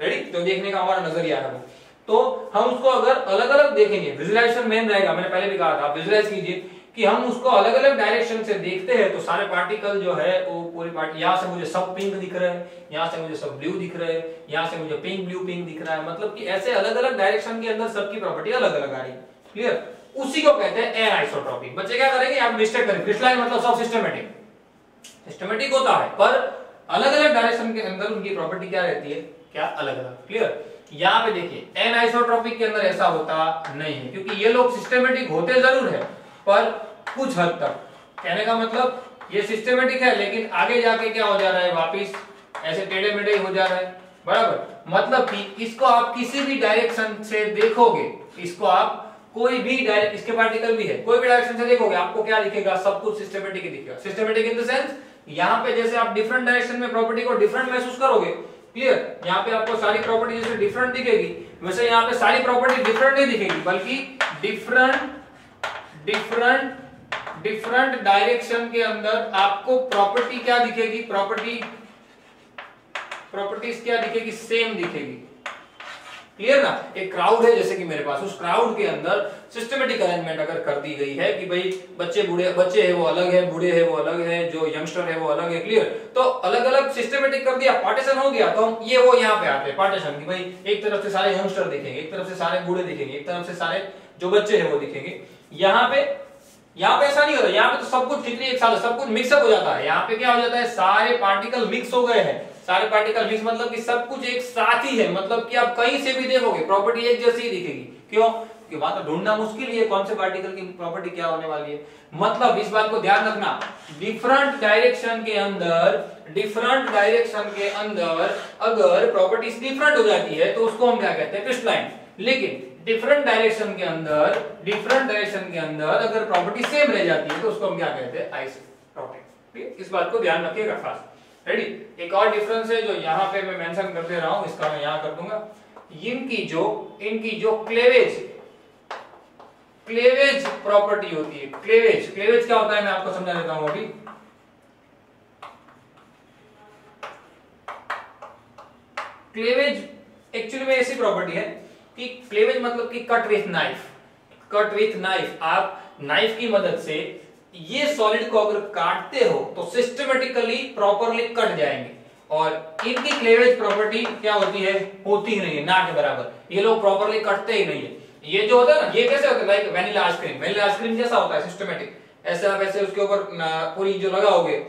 [SPEAKER 1] रेडी? तो देखने का हमारा नजरिया है वो, तो हम उसको अगर अलग अलग देखेंगे, विजुअलाइजेशन मेन रहेगा, मैंने पहले भी कहा था, विजुअलाइज कीजिए कि हम उसको अलग अलग डायरेक्शन से देखते हैं, तो सारे पार्टिकल जो है वो पूरी पार्टी, यहाँ से मुझे सब पिंक दिख रहे हैं, यहाँ से मुझे सब ब्लू दिख रहे हैं, यहाँ से मुझे पिंक ब्लू पिंक दिख रहा है, मतलब कि ऐसे अलग अलग डायरेक्शन के अंदर सबकी प्रॉपर्टी अलग अलग आ रही है, क्लियर। उसी को कहते हैं एनाइसोट्रॉपी। बच्चे क्या करेंगे, आप मिस्टेक करें, क्रिस्टलाइन मतलब सब सिस्टमेटिक, सिस्टमेटिक होता है, पर अलग अलग डायरेक्शन के अंदर उनकी प्रॉपर्टी क्या रहती है, क्या अलग अलग, क्लियर। यहाँ पे देखिए एनाइसोट्रॉपिक के अंदर ऐसा होता नहीं है, क्योंकि ये लोग सिस्टमेटिक होते जरूर है पर कुछ हद तक, कहने का मतलब ये सिस्टमेटिक है लेकिन आगे जाके क्या हो जा रहा है, वापिस ऐसे टेढ़े मेढ़े हो जा रहा है, बराबर। मतलब कि इसको आप किसी भी डायरेक्शन से देखोगे, इसको आप कोई भी डायरेक्ट, इसके पार्टिकल भी है, कोई भी डायरेक्शन से देखोगे आपको क्या दिखेगा, सब कुछ सिस्टमेटिक ही दिखेगा। सिस्टमेटिक इन द सेंस, यहाँ पे जैसे आप डिफरेंट डायरेक्शन में प्रॉपर्टी को डिफरेंट महसूस करोगे, क्लियर, यहाँ पे आपको सारी प्रॉपर्टी जैसे डिफरेंट दिखेगी, वैसे यहाँ पे सारी प्रॉपर्टी डिफरेंट नहीं दिखेगी, बल्कि डिफरेंट डायरेक्शन के अंदर आपको प्रॉपर्टी क्या दिखेगी, प्रॉपर्टीज क्या दिखेगी, सेम दिखेगी, क्लियर ना। एक क्राउड है जैसे कि मेरे पास, उस क्राउड के अंदर सिस्टमेटिक अरेंजमेंट अगर कर दी गई है कि भाई बच्चे है वो अलग है, बूढ़े है वो अलग है, जो यंगस्टर है वो अलग है, क्लियर, तो अलग अलग सिस्टमेटिक कर दिया, पार्टीशन हो गया, तो हम ये वो यहाँ पे आते हैं पार्टीशन की, भाई एक तरफ से सारे यंगस्टर दिखेंगे, एक तरफ से सारे बूढ़े दिखेंगे, एक तरफ से सारे जो बच्चे है वो दिखेंगे। यहाँ पे ऐसा नहीं होता, यहाँ पे तो सब कुछ कितनी एक साथ सब कुछ मिक्सअप हो जाता है। यहाँ पे क्या हो जाता है, सारे पार्टिकल मिक्स हो गए हैं, सारे पार्टिकल मिक्स मतलब कि सब कुछ एक साथ ही है, मतलब कि आप कहीं से भी देखोगे प्रॉपर्टी एक जैसी ही दिखेगी। क्यों? क्योंकि वहां तो ढूंढना मुश्किल ही है कौन से पार्टिकल की प्रॉपर्टी क्या होने वाली है। मतलब इस बात को ध्यान रखना, डिफरेंट डायरेक्शन के अंदर अगर प्रॉपर्टीज डिफरेंट हो जाती है तो उसको हम क्या कहते हैं, क्रिस्टलाइन। लेकिन डिफरेंट डायरेक्शन के अंदर अगर प्रॉपर्टी सेम रह जाती है तो उसको हम क्या कहते हैं, आइसोट्रॉपिक। इस बात को ध्यान रखिएगा खास। रेडी? एक और डिफरेंस है जो यहाँ पे मैं मेंशन कर दे रहा हूं, इसका मैं यहाँ कर दूंगा। इनकी जो क्लेवेज प्रॉपर्टी होती है, क्लेवेज क्या होता है मैं आपको समझा देता हूं अभी। क्लेवेज एक्चुअली में ऐसी प्रॉपर्टी है कि क्लेवेज मतलब कि कट विथ नाइफ, आप नाइफ की मदद से ये सॉलिड को अगर काटते हो तो सिस्टमेटिकली प्रॉपरली कट जाएंगे। और इनकी क्लेवेज प्रॉपर्टी क्या होती है, होती ही नहीं है, ना के बराबर, ये लोग प्रॉपरली कटते ही नहीं है। ये जो होता है ना, ये कैसे होता है, लाइक वैनिला आइसक्रीम जैसा होता है सिस्टमेटिक, ऐसे आप ऐसे उसके ऊपर पूरी जो लगाओगे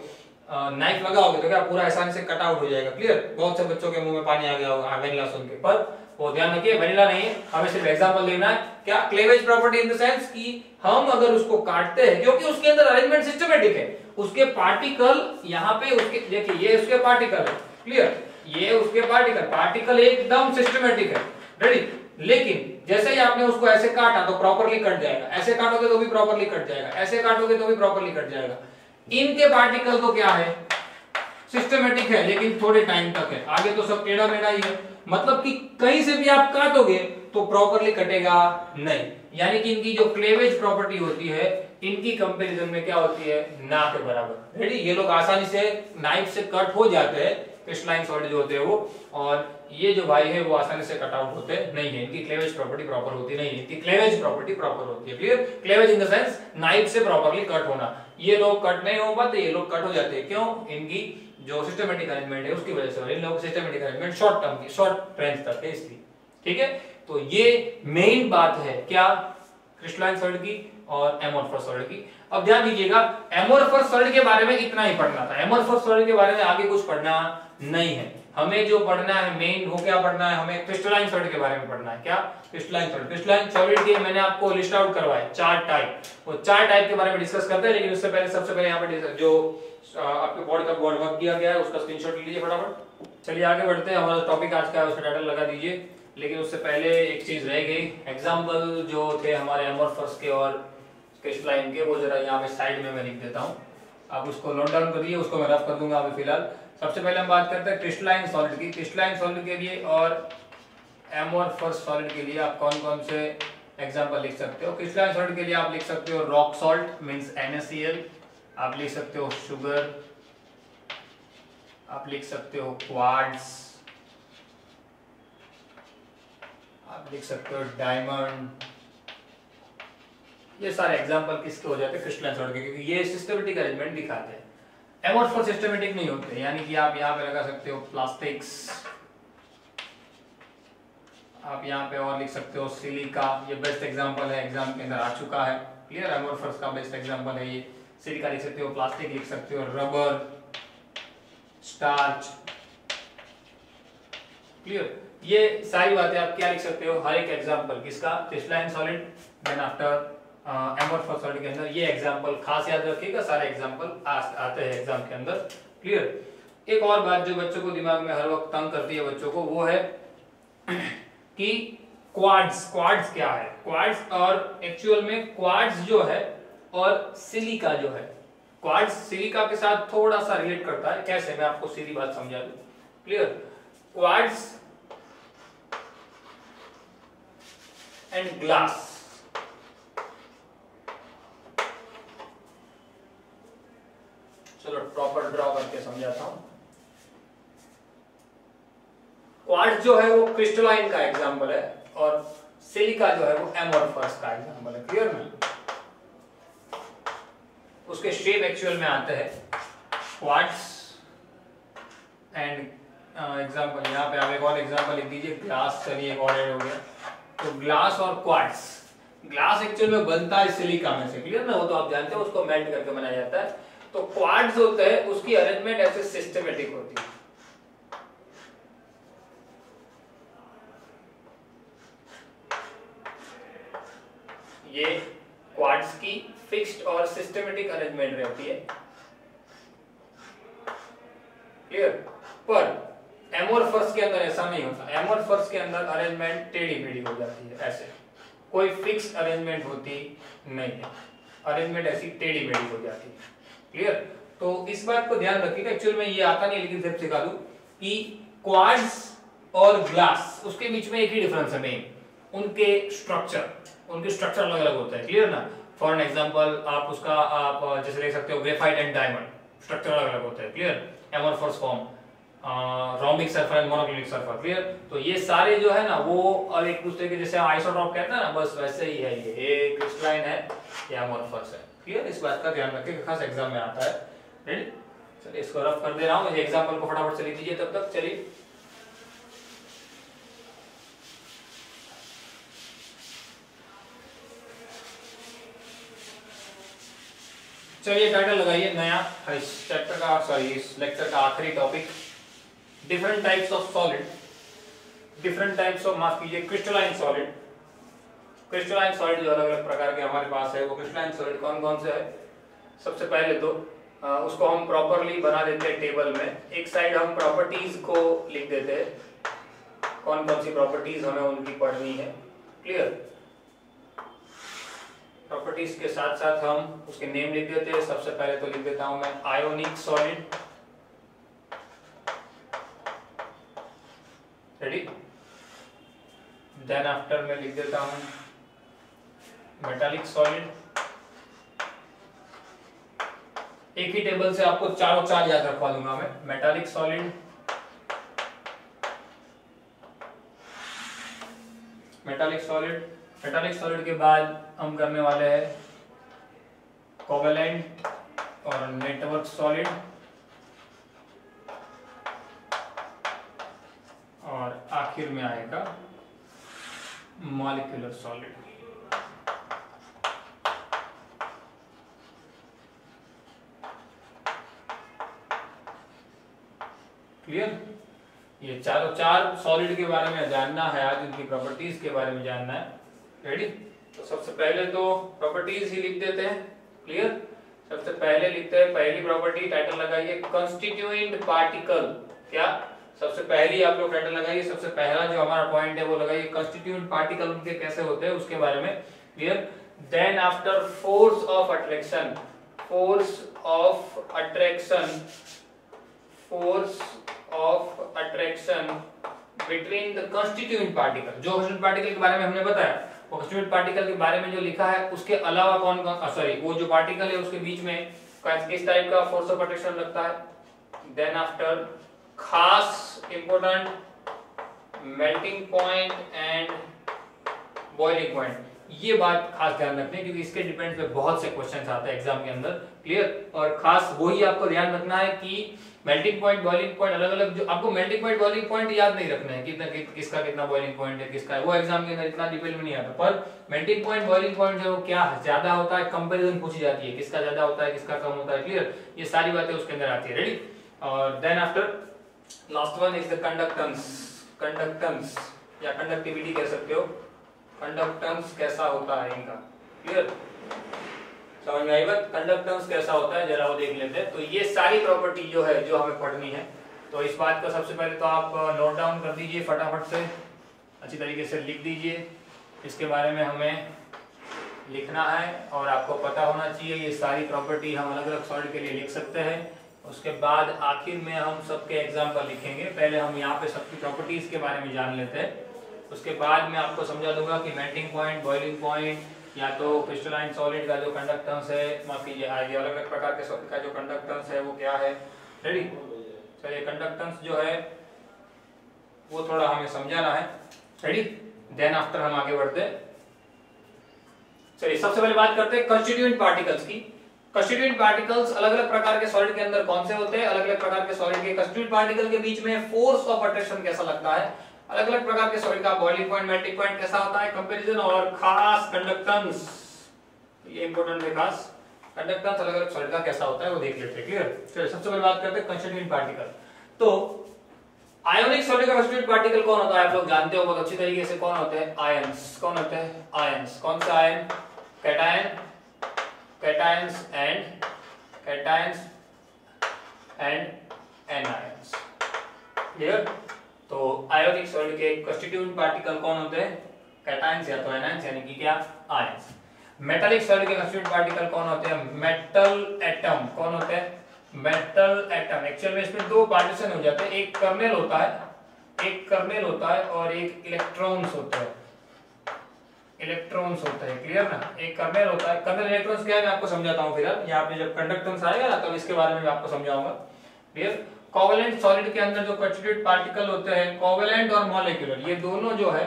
[SPEAKER 1] नाइफ लगाओगे तो क्या पूरा आसानी से कट आउट हो जाएगा, क्लियर। बहुत से बच्चों के मुंह में पानी आ गया होगा वैनिला सुन के, पर वो ध्यान रखिए वैनिला नहीं है, हमें सिर्फ एग्जांपल देना है। क्या cleavage property in the sense कि हम अगर उसको काटते हैं, क्योंकि उसके अंदर अरेंजमेंट सिस्टमेटिक है, उसके पार्टिकल यहाँ पे उसके, देखिए ये उसके पार्टिकल है, क्लियर, ये उसके पार्टिकल एकदम सिस्टमेटिक है। रेडी? लेकिन जैसे ही आपने उसको ऐसे काटा तो प्रॉपरली कट जाएगा, ऐसे काटोगे तो भी प्रॉपरली कट जाएगा, ऐसे काटोगे तो भी प्रॉपरली कट जाएगा। इनके पार्टिकल तो क्या है, सिस्टमेटिक है लेकिन थोड़े टाइम तक है, आगे तो सब टेढ़ा मेढ़ा ही है। मतलब कि कहीं से भी आप काटोगे तो प्रॉपरली कटेगा नहीं। यानी कि इनकी जो क्लेवेज प्रॉपर्टी होती है, इनकी कंपैरिजन में क्या होती है, ना के बराबर। रेडी? ये लोग आसानी से नाइफ से कट हो जाते हैं, क्रिस्टलाइन सॉलिड जो होते हैं वो, और ये जो भाई है वो आसानी से कट आउट होते नहीं है, इनकी क्लेवेज प्रॉपर्टी प्रॉपर होती नहीं है, इनकी क्लेवेज प्रॉपर्टी प्रॉपर होती है, clear. Cleavage in the sense knife से प्रॉपरली कट होना, ये लोग कट नहीं हो पाते, ये लोग कट हो जाते हैं। क्यों? इनकी जो सिस्टमेटिक अरेंजमेंट है उसकी वजह से, इन लोगों की सिस्टमेटिक अरेंजमेंट शॉर्ट टर्म की, शॉर्ट रेंज तक है इसलिए, ठीक है। तो ये मेन बात है क्या, क्रिस्टलाइन सॉलिड की और एमोर्फस सॉलिड की। अब ध्यान दीजिएगा, एमोर्फस सॉलिड के बारे में इतना ही पढ़ना था। एमोर्फस सॉलिड के बारे में आगे कुछ पढ़ना नहीं है। हमें जो पढ़ना है मेन वो क्या पढ़ना है, हमें क्रिस्टलाइन सॉलिड के बारे में पढ़ना है। क्या? Crystalline solid. क्रिस्टलाइन सॉलिड के मैंने आपको लिस्ट आउट करवाया 4 टाइप, वो 4 टाइप के बारे में डिस्कस करते हैं। लेकिन उससे पहले सबसे पहले यहाँ पे जो आपके बोर्ड का बोर्ड वर्क दिया गया है उसका स्क्रीनशॉट ले लीजिए फटाफट। चलिए आगे बढ़ते हैं। हमारा टॉपिक आज का है उसका टाइटल लगा दीजिए। लेकिन उससे पहले एक चीज रह गई, एग्जाम्पल जो थे हमारे एमोर्फस के और क्रिस्टलाइन के, वो जरा यहाँ पे साइड में मैं लिख देता हूँ। आप उसको नोट डाउन करिए, उसको मैं रफ कर दूंगा अभी फिलहाल। सबसे पहले हम बात करते हैं क्रिस्टलाइन सॉलिड की। क्रिस्टलाइन सॉलिड के लिए और एमोर्फस सॉलिड के लिए आप कौन कौन से एग्जांपल लिख सकते हो? क्रिस्टलाइन सॉलिड के लिए आप लिख सकते हो रॉक सॉल्ट मींस NaCl, आप लिख सकते हो शुगर, आप लिख सकते हो क्वार्ट्ज, आप लिख सकते हो डायमंड। ये सारे एग्जांपल किसके हो जाते हैं? क्रिस्टलाइन सॉलिड के, क्योंकि ये सिस्टमेटिक अरेंजमेंट दिखाते हैं। एमोर्फस सिस्टमेटिक नहीं होते, यानी कि आप यहाँ पे लगा सकते हो प्लास्टिक्स, आप यहाँ पे और लिख सकते हो सिलिका। ये बेस्ट एग्जांपल है, एग्जाम के अंदर आ चुका है। क्लियर? एमोर्फस का बेस्ट एग्जांपल है ये। सिलिका लिख सकते हो, प्लास्टिक लिख सकते हो, रबर, स्टार्च। क्लियर? ये सारी बातें आप क्या लिख सकते हो? हर एक एग्जांपल किसका? Crystalline solid, then after amorphous solid के अंदर ये एग्जांपल खास याद रखिएगा, सारे एग्जांपल आते हैं एग्जाम के अंदर। क्लियर? एक और बात जो बच्चों को दिमाग में हर वक्त तंग करती है बच्चों को, वो है कि क्वार्ट्ज। क्वार्ट्ज क्या है? क्वार्ट्ज और एक्चुअल में क्वार्ट्ज जो है और सिलिका जो है, क्वार्ट्ज सिलिका के साथ थोड़ा सा रिलेट करता है। कैसे? मैं आपको सीधी बात समझा दूं। क्लियर? क्वार्ट्ज एंड ग्लास, चलो प्रॉपर ड्रॉ करके समझाता हूं। क्वार्ट्ज जो है वो क्रिस्टलाइन का एग्जांपल है और सिलिका जो है वो एमोर्फस का एग्जांपल है। क्लियर ना? उसके शेप एक्चुअल में आते हैं क्वार्ट्ज एंड एग्जांपल। यहाँ पे आप एक और एग्जांपल लिख दीजिए, ग्लास। चलिए एक और ऐड हो गया। तो ग्लास और क्वार्ट्ज, ग्लास एक्चुअल में बनता है सिलिका में से। क्लियर ना? वो तो आप जानते हो, उसको मेल्ट करके बनाया जाता है। तो क्वार्ट्ज होता है, उसकी अरेंजमेंट ऐसे सिस्टमेटिक होती है। ये क्वार्ट्ज की फिक्स्ड और सिस्टमेटिक अरेंजमेंट रहती है। क्लियर? पर एमोर्फस के अंदर ऐसा नहीं होता। एमोर्फस के अंदर अरेंजमेंट टेढ़ी मेढ़ी हो जाती है, ऐसे कोई फिक्स्ड अरेंजमेंट होती नहीं है। अरेंजमेंट ऐसी टेढ़ी मेढ़ी हो जाती है। क्लियर? तो इस बात को ध्यान रखिएगा। एक्चुअल में ये आता नहीं, लेकिन सिर्फ सिखा दूं कि क्वार्ट्ज और ग्लास, उसके बीच में एक ही डिफरेंस है मेन, उनके स्ट्रक्चर अलग अलग होता है। क्लियर ना? फॉर एन एग्जांपल आप उसका आप जैसे ले सकते हो ग्रेफाइट एंड डायमंड, स्ट्रक्चर अलग अलग होता है। Clear? Amorphous form, rhombic sulphur and monoclinic sulphur. Clear? तो ये सारे जो है ना वो और एक दूसरे के जैसे आइसोटॉप कहते हैं ना, बस वैसे ही है। ये क्रिस्टलाइन है, ये एमोर्फस है। क्लियर? इस बात का ध्यान रखिए, खास एग्जाम में आता है। रेडी? चलिए इसको रफ कर दे रहा हूं। एग्जांपल को फटाफट से लिख दीजिए तब तक। चलिए चलिए टाइटल लगाइए नया इस चैप्टर का, सॉरी इस लेक्चर का आखिरी topic, different types of solid. Different types of, माफ कीजिए, क्रिस्टलाइन सॉलिड। क्रिस्टलाइन सॉलिड जो अलग अलग प्रकार के हमारे पास है, वो क्रिस्टलाइन सॉलिड कौन कौन से है? सबसे पहले तो उसको हम प्रॉपरली बना देते हैं टेबल में। एक साइड हम प्रॉपर्टीज को लिख देते हैं, कौन कौन सी प्रॉपर्टीज हमें उनकी पढ़नी है। क्लियर? प्रॉपर्टीज के साथ साथ हम उसके नेम लिख देते हैं। सबसे पहले तो लिख देता हूं मैं ionic solid. Ready? Then after मैं लिख देता हूं मेटालिक सॉलिड। एक ही टेबल से आपको चारों चार याद रखवा दूंगा मैं। Metallic solid, metallic solid. Metallic solid के बाद हम करने वाले हैं कोवेलेंट और नेटवर्क सॉलिड, और आखिर में आएगा मॉलिक्यूलर सॉलिड। क्लियर। ये चार सॉलिड के बारे में जानना है आज, उनकी प्रॉपर्टीज के बारे में जानना है। रेडी? तो सबसे पहले तो प्रॉपर्टीज ही लिख देते हैं। क्लियर? सबसे पहले लिखते हैं पहली प्रॉपर्टी, टाइटल लगाइए कंस्टिट्यूएंट पार्टिकल। क्या? सबसे पहली आप लोग टाइटल लगाइए, सबसे पहला जो हमारा पॉइंट है वो लगाइए कंस्टिट्यूएंट पार्टिकल उनके कैसे होते हैं उसके बारे में। Clear? Then after force of attraction, force of attraction, force of attraction between the constituent particle. जो कंस्टिट्यूएंट पार्टिकल के बारे में हमने बताया, वो कंस्टिट्यूएंट पार्टिकल के बारे में जो लिखा है उसके अलावा कौन कौन सॉरी वो जो पार्टिकल है उसके बीच में किस टाइप का फोर्स ऑफ अट्रैक्शन लगता है। देन आफ्टर खास important melting point and boiling point, ये बात खास ध्यान रखनी है क्योंकि इसके डिपेंड पे बहुत से क्वेश्चंस आते हैं एग्जाम के अंदर। क्लियर? और खास वही आपको ध्यान रखना है कि मेल्टिंग पॉइंट बॉइलिंग पॉइंट अलग अलग, जो आपको मेल्टिंग पॉइंट बॉइलिंग पॉइंट याद नहीं रखना है किसका कितना बॉइलिंग पॉइंट है किसका है, वो एग्जाम के अंदर इतना डिटेल में नहीं आता। पर मेल्टिंग पॉइंट बॉइलिंग पॉइंट जो क्या ज्यादा होता है, कंपैरिजन पूछी जाती है किसका ज्यादा होता है किसका कम होता है। क्लियर? ये सारी बातें उसके अंदर आती है। रेडी? और then after last one is the conductance. Conductance या कंडक्टिविटी कह सकते हो। कंडक्टेंस कैसा होता है इनका। क्लियर? समझ में आई बात? कंडक्टेंस कैसा होता है जरा वो देख लेते हैं। तो ये सारी प्रॉपर्टी जो है जो हमें पढ़नी है, तो इस बात का सबसे पहले तो आप नोट डाउन कर दीजिए फटाफट से, अच्छी तरीके से लिख दीजिए। इसके बारे में हमें लिखना है और आपको पता होना चाहिए ये सारी प्रॉपर्टी हम अलग अलग सॉलिड के लिए लिख सकते हैं। उसके बाद आखिर में हम सबके एग्जाम्पल लिखेंगे। पहले हम यहाँ पे सबकी प्रॉपर्टीज के बारे में जान लेते हैं, उसके बाद मैं आपको समझा दूंगा कि मेल्टिंग पॉइंट, बॉइलिंग पॉइंट या तो क्रिस्टलाइन सॉलिड का जो कंडक्टेंस है, माफ कीजिए अलग अलग प्रकार के सॉलिड का जो कंडक्टेंस है वो क्या है। रेडी? चलिए कंडक्टेंस जो है वो थोड़ा हमें समझाना है। रेडी? देन आफ्टर हम आगे बढ़ते हैं। चलिए सबसे पहले बात करते हैं कंस्टिट्यूएंट पार्टिकल्स की। कंस्टिट्यूएंट पार्टिकल्स अलग अलग प्रकार के सॉलिड के अंदर कौन से होते हैं, अलग अलग प्रकार के सॉलिड के कंस्टिट्यूएंट पार्टिकल के बीच में फोर्स ऑफ अट्रैक्शन कैसा लगता है, अलग अलग प्रकार के सॉलिड का बॉइलिंग पॉइंट, मेल्टिंग पॉइंट कैसा होता है, कंपैरिजन और खास कंडक्टेंस, ये इंपॉर्टेंट है, खास कंडक्टेंस अलग अलग सॉलिड का कैसा होता है वो देख लेते हैं। क्लियर? चलिए सबसे पहले बात करते हैं कंस्टिट्यूएंट पार्टिकल। तो आयोनिक सॉलिड का कंस्टिट्यूएंट पार्टिकल कौन होता है आप लोग जानते हो बहुत अच्छी तरीके से। कौन होते हैं? आयंस। कौन होते हैं? आयंस। कौन सा ion? Cation, cations and anions. Clear? तो आयोनिक सॉलिड के कंस्टिट्यूएंट पार्टिकल कौन होते हैं? कैटायंस या तो एनायंस, यानी कि क्या? आयंस। मेटालिक सॉलिड के कंस्टिट्यूएंट पार्टिकल कौन होते हैं? Metal atom. कौन होते हैं? Metal atom. एक्चुअल में इसमें दो पार्टीशन हो जाते हैं, एक कर्नेल होता है और एक इलेक्ट्रॉन्स होते हैं। इलेक्ट्रॉन्स होते हैं। क्लियर ना? एक कर्नेल होता है, कर्नेल इलेक्ट्रॉन्स क्या है मैं आपको समझाता हूं। फिर यहाँ पे जब कंडक्टेंस आएगा ना तब इसके बारे में आपको समझाऊंगा। क्लियर? कोवेलेंट सॉलिड के अंदर जो कंस्टिट्यूएंट पार्टिकल होते हैं, कोवेलेंट और मॉलिक्यूलर, ये दोनों जो है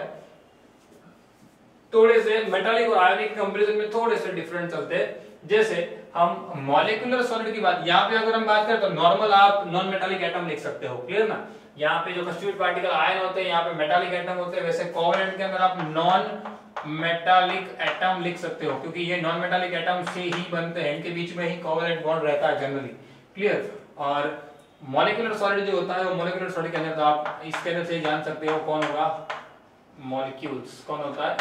[SPEAKER 1] थोड़े से मेटालिक और आयोनिक कंपैरिजन में थोड़े से डिफरेंट चलते हैं। जैसे हम मॉलिक्यूलर सॉलिड की बात, यहाँ पे अगर हम बात करें तो नॉर्मल आप नॉन मेटालिक एटम लिख सकते हो। क्लियर ना? यहाँ पे जो कंस्टिट्यूएंट पार्टिकल आयन होते हैं, यहाँ पे मेटालिक एटम होते हैं। वैसे कोवेलेंट के अंदर आप नॉन मेटालिक एटम लिख सकते हो क्योंकि ये नॉन मेटालिक एटम से ही बनते हैं, इनके बीच में ही कोवेलेंट बॉन्ड रहता है जनरली। क्लियर? और मॉलिक्यूलर सॉलिड जो होता है वो मॉलिक्यूलर सॉलिड के अंदर तो आप इसके अंदर से जान सकते हो कौन होगा? मॉलिक्यूल्स। कौन होता है?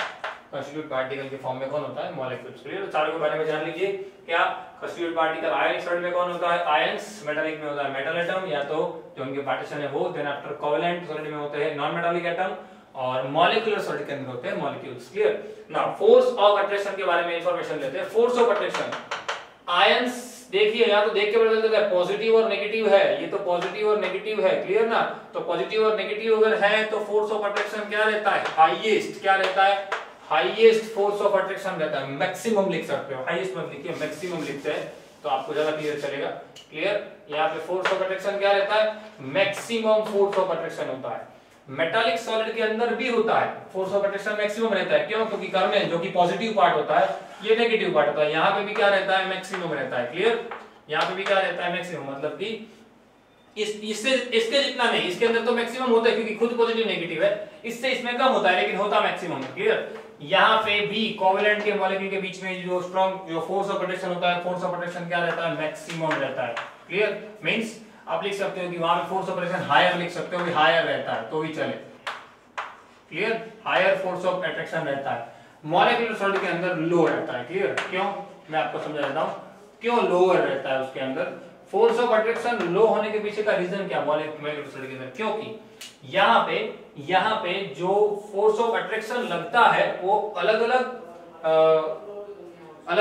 [SPEAKER 1] कंस्टिट्यूएंट पार्टिकल के फॉर्म में कौन होता है? मॉलिक्यूल्स। क्लियर? चारों के बारे में जान लीजिए। क्या कंस्टिट्यूएंट पार्टिकल आयनिक सॉलिड में कौन होता है? आयंस। मेटालिक में होता है मेटल एटम या तो जो उनके पार्टीशन है वो। देन आफ्टर कोवेलेंट सॉलिड में होते हैं नॉन मेटालिक एटम और मॉलिक्यूलर सॉलिड के अंदर होते हैं molecules. Clear? Now force of attraction के बारे में इंफॉर्मेशन लेते हैं। फोर्स ऑफ अट्रैक्शन, आयंस देखिए यहाँ तो देख के पता चलता है पॉजिटिव और नेगेटिव है, ये तो पॉजिटिव और नेगेटिव है। क्लियर ना? तो पॉजिटिव और नेगेटिव अगर है तो फोर्स ऑफ अट्रैक्शन क्या रहता है? हाईएस्ट। क्या रहता है? हाईएस्ट फोर्स ऑफ अट्रैक्शन रहता है। मैक्सिमम लिख सकते हो, हाईएस्ट मत लिखिए, मैक्सिमम लिखते हैं तो आपको ज्यादा क्लियर चलेगा। क्लियर? यहाँ पे फोर्स ऑफ अट्रैक्शन क्या रहता है? मैक्सिमम फोर्स ऑफ अट्रैक्शन होता है। मेटालिक सॉलिड के अंदर भी होता है फोर्स ऑफ अट्रैक्शन मैक्सिमम रहता है। क्यों? क्योंकि कर्नेल जो कि पॉजिटिव पार्ट होता है, ये नेगेटिव पार्ट होता है। यहाँ पे भी क्या रहता है? मैक्सिमम रहता है। क्लियर? यहाँ पे भी क्या रहता है? मैक्सिमम। मतलब कि इससे इसके जितना नहीं, इसके अंदर तो मैक्सिमम होता है क्योंकि खुद पॉजिटिव नेगेटिव है, इससे इसमें कम होता है लेकिन होता मैक्सिमम। क्लियर? यहाँ पे भी कोवेलेंट के मॉलिक्यूल के बीच में जो स्ट्रॉन्ग जो फोर्स ऑफ अट्रैक्शन होता है, फोर्स ऑफ अट्रैक्शन क्या रहता है? मैक्सिमम रहता है। क्लियर? मींस आप लिख सकते हो कि वहां पे फोर्स ऑफ अट्रैक्शन हायर लिख सकते हो, हायर रहता है तो भी चले। Clear, higher force of attraction रहता है। मॉलिक्यूलर सॉलिड के अंदर लो रहता है। क्लियर, क्यों, मैं आपको समझा देता हूं क्यों लोअर रहता है उसके अंदर। फोर्स ऑफ अट्रैक्शन लो होने के पीछे का रीजन क्या मॉलिक्यूलर सॉलिड के अंदर, क्योंकि यहाँ पे जो फोर्स ऑफ अट्रैक्शन लगता है वो अलग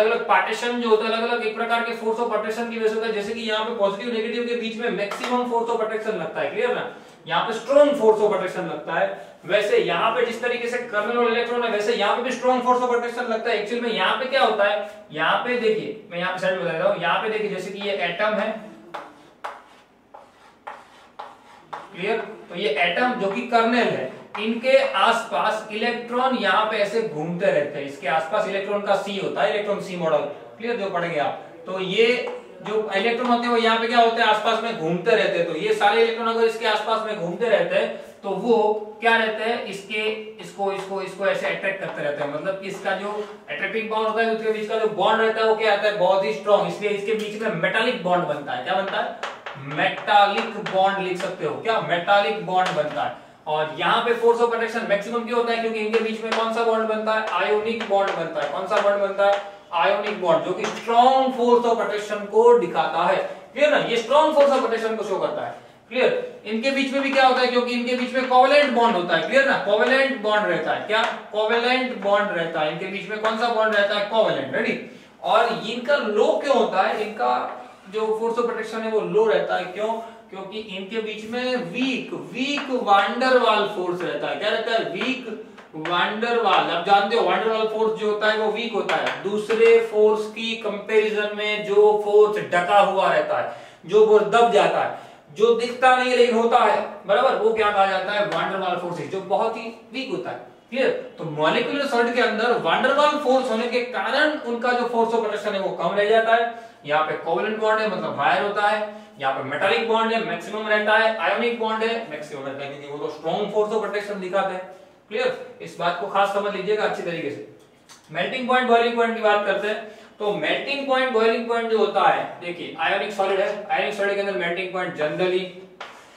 [SPEAKER 1] अलग पार्टीशन जो होता है, अलग अलग एक प्रकार के फोर्स ऑफ अट्रैक्शन की वजह से होता है। जैसे कि यहाँ पे पॉजिटिव नेगेटिव के बीच में मैक्सिमम फोर्स ऑफ अट्रैक्शन लगता है। क्लियर ना, यहाँ पे स्ट्रॉन्ग फोर्स ऑफ अट्रैक्शन लगता है। वैसे यहाँ पे जिस तरीके से कर्नल और इलेक्ट्रॉन है वैसे यहाँ पे भी स्ट्रॉन्ग फोर्स ऑफ अट्रैक्शन लगता है। एक्चुअल में यहाँ पे क्या होता है, यहाँ पे देखिए, मैं यहाँ पे साइड में बता रहा हूँ, यहाँ पे देखिए जैसे कि ये एटम है। क्लियर, तो ये एटम जो कि कर्नेल है, इनके आसपास इलेक्ट्रॉन यहाँ पे ऐसे घूमते रहते हैं। इसके आसपास इलेक्ट्रॉन का सी होता है, इलेक्ट्रॉन सी मॉडल। क्लियर, जो पढ़ेंगे आप, तो ये जो इलेक्ट्रॉन होते हैं वो यहाँ पे क्या होते हैं, आसपास में घूमते रहते हैं। तो ये सारे इलेक्ट्रॉन अगर इसके आसपास में घूमते रहते हैं तो वो क्या रहते हैं, इसको ऐसे अट्रैक्ट करते रहते हैं। मतलब कि इसका जो अट्रैक्टिंग बॉन्ड होता है उसके बीच का जो बॉन्ड रहता है वो क्या आता है, बहुत ही स्ट्रॉन्ग। इसलिए इसके बीच में मेटालिक बॉन्ड बनता है। क्या बनता है, मेटालिक बॉन्ड लिख सकते हो, क्या मेटालिक बॉन्ड बनता है। और यहाँ पे फोर्स ऑफ अट्रैक्शन मैक्सिमम क्यों होता है, क्योंकि इनके बीच में कौन सा बॉन्ड बनता है, आयोनिक बॉन्ड बनता है। कौन सा बॉन्ड बनता है, आयोनिक बॉन्ड, जो कि स्ट्रॉन्ग फोर्स ऑफ अट्रैक्शन को दिखाता है। क्लियर ना, ये स्ट्रॉन्ग फोर्स ऑफ अट्रैक्शन को शो करता है। क्लियर, इनके बीच में भी क्या होता है, क्योंकि इनके बीच में कोवेलेंट बॉन्ड होता है। क्लियर ना, कोवेलेंट बॉन्ड रहता है। क्या, कोवेलेंट बॉन्ड रहता है। इनके बीच में कौन सा बॉन्ड रहता है, कोवेलेंट। रेडी, और इनका लो क्यों होता है, इनका जो फोर्स ऑफ अट्रैक्शन है वो लो रहता है। क्यों, क्योंकि इनके बीच में वीक वांडर वाल फोर्स रहता है। क्या रहता है, वीक वांडर वाल। आप जानते हो वांडर वाल फोर्स जो होता है वो वीक होता है। दूसरे फोर्स की कंपैरिजन में जो फोर्स ढका हुआ रहता है, जो वो दब जाता है, जो दिखता नहीं है लेकिन होता है, बराबर, वो क्या कहा जाता है, वांडर वाल फोर्स, जो बहुत ही वीक होता है। क्लियर, तो मॉलिक्यूलर सॉलिड के अंदर वांडर वाल फोर्स होने के कारण उनका जो फोर्स ऑफ अट्रैक्शन है वो कम रह जाता है। यहाँ पे कोवेलेंट बॉन्ड है, मतलब हायर होता है। यहाँ पे मेटालिक बॉन्ड है, मैक्सिमम रहता है। आयोनिक बॉन्ड है, मैक्सिमम रहता है, क्योंकि वो तो स्ट्रॉन्ग फोर्स ऑफ अट्रैक्शन दिखाते हैं। क्लियर, इस बात को खास समझ लीजिएगा अच्छी तरीके से। मेल्टिंग पॉइंट, बॉइलिंग पॉइंट की बात करते हैं तो मेल्टिंग पॉइंट, बॉइलिंग पॉइंट जो होता है, देखिए आयोनिक सॉलिड है, आयोनिक सॉलिड के अंदर मेल्टिंग पॉइंट जनरली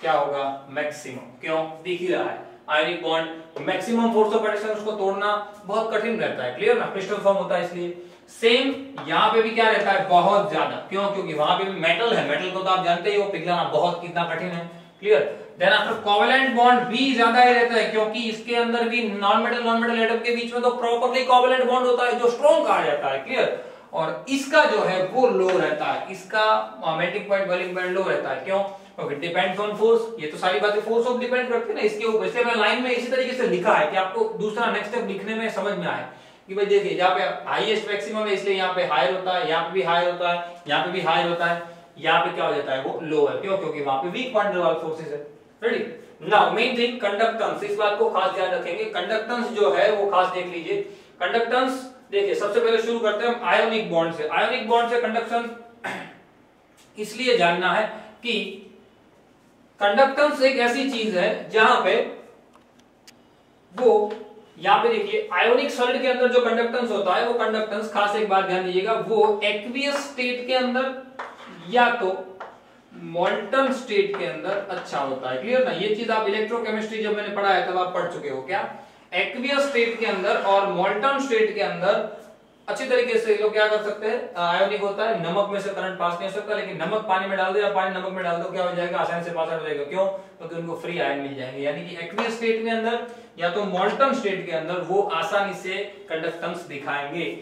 [SPEAKER 1] क्या होगा, मैक्सिमम। क्यों, दिख ही रहा है, ionic bond maximum force of attraction, उसको तोड़ना बहुत कठिन रहता है। क्लियर ना, क्रिस्टल फॉर्म होता है इसलिए। सेम यहाँ पे भी क्या रहता है, बहुत ज्यादा। क्यों, क्योंकि वहां पे भी मेटल है, मेटल को तो आप जानते ही हो पिघलाना बहुत कितना कठिन है। Clear, then after covalent bond भी ज्यादा ही रहता है, क्योंकि इसके अंदर भी नॉन मेटल एटम के बीच में तो प्रॉपर्ली कोवेलेंट बॉन्ड होता है जो स्ट्रॉन्ग कहा जाता है। क्लियर, और इसका जो है वो लो रहता है, इसका मेल्टिंग पॉइंट, बॉइलिंग पॉइंट लो रहता है। क्यों, क्योंकि डिपेंड्स ऑन फोर्स। ये तो सारी बातें फोर्स ऑफ डिपेंड करती है ना इसके ऊपर। इसलिए मैं लाइन में इसी तरीके से लिखा है कि आपको दूसरा नेक्स्ट स्टेप लिखने में समझ में आए कि भाई देखिए यहाँ पे हाईएस्ट मैक्सिमम है इसलिए यहाँ पे हायर होता है, यहाँ पे भी हायर होता है, यहाँ पे भी हायर होता है, यहाँ पे क्या हो जाता है, वो लो है। क्यों, क्योंकि वहां पे वीक वांडर वाल फोर्सेस है। Ready, now main thing conductance, इस बात को खास ध्यान रखेंगे। कंडक्टेंस जो है वो खास देख लीजिए। कंडक्टेंस देखिए, सबसे पहले शुरू करते हैं हम आयोनिक बॉन्ड से। आयोनिक बॉन्ड से कंडक्शन इसलिए जानना है कि कंडक्टेंस एक ऐसी चीज है जहां पे वो, यहां पे देखिए आयोनिक सॉलिड के अंदर जो कंडक्टेंस होता है वो कंडक्टेंस, खास एक बात ध्यान दीजिएगा, वो एक्वियस स्टेट के अंदर या तो मोल्टन स्टेट के अंदर अच्छा होता है। क्लियर ना, ये चीज आप इलेक्ट्रोकेमिस्ट्री जब मैंने पढ़ा है तब आप पढ़ चुके हो। क्या, एक्वियस स्टेट के अंदर और मोल्टन स्टेट के अंदर अच्छी तरीके से लोग क्या कर सकते हैं, आयोनिक होता है, नमक में से करंट पास नहीं हो सकता, लेकिन नमक पानी में डाल दो या पानी नमक में डाल दो, क्या हो जाएगा, आसानी से पास आउट हो जाएगा। क्यों, क्योंकि उनको फ्री आयन मिल जाएंगे। यानी कि एक्वियस स्टेट में अंदर या तो मोल्टन स्टेट के अंदर वो आसानी से कंडक्टेंस दिखाएंगे।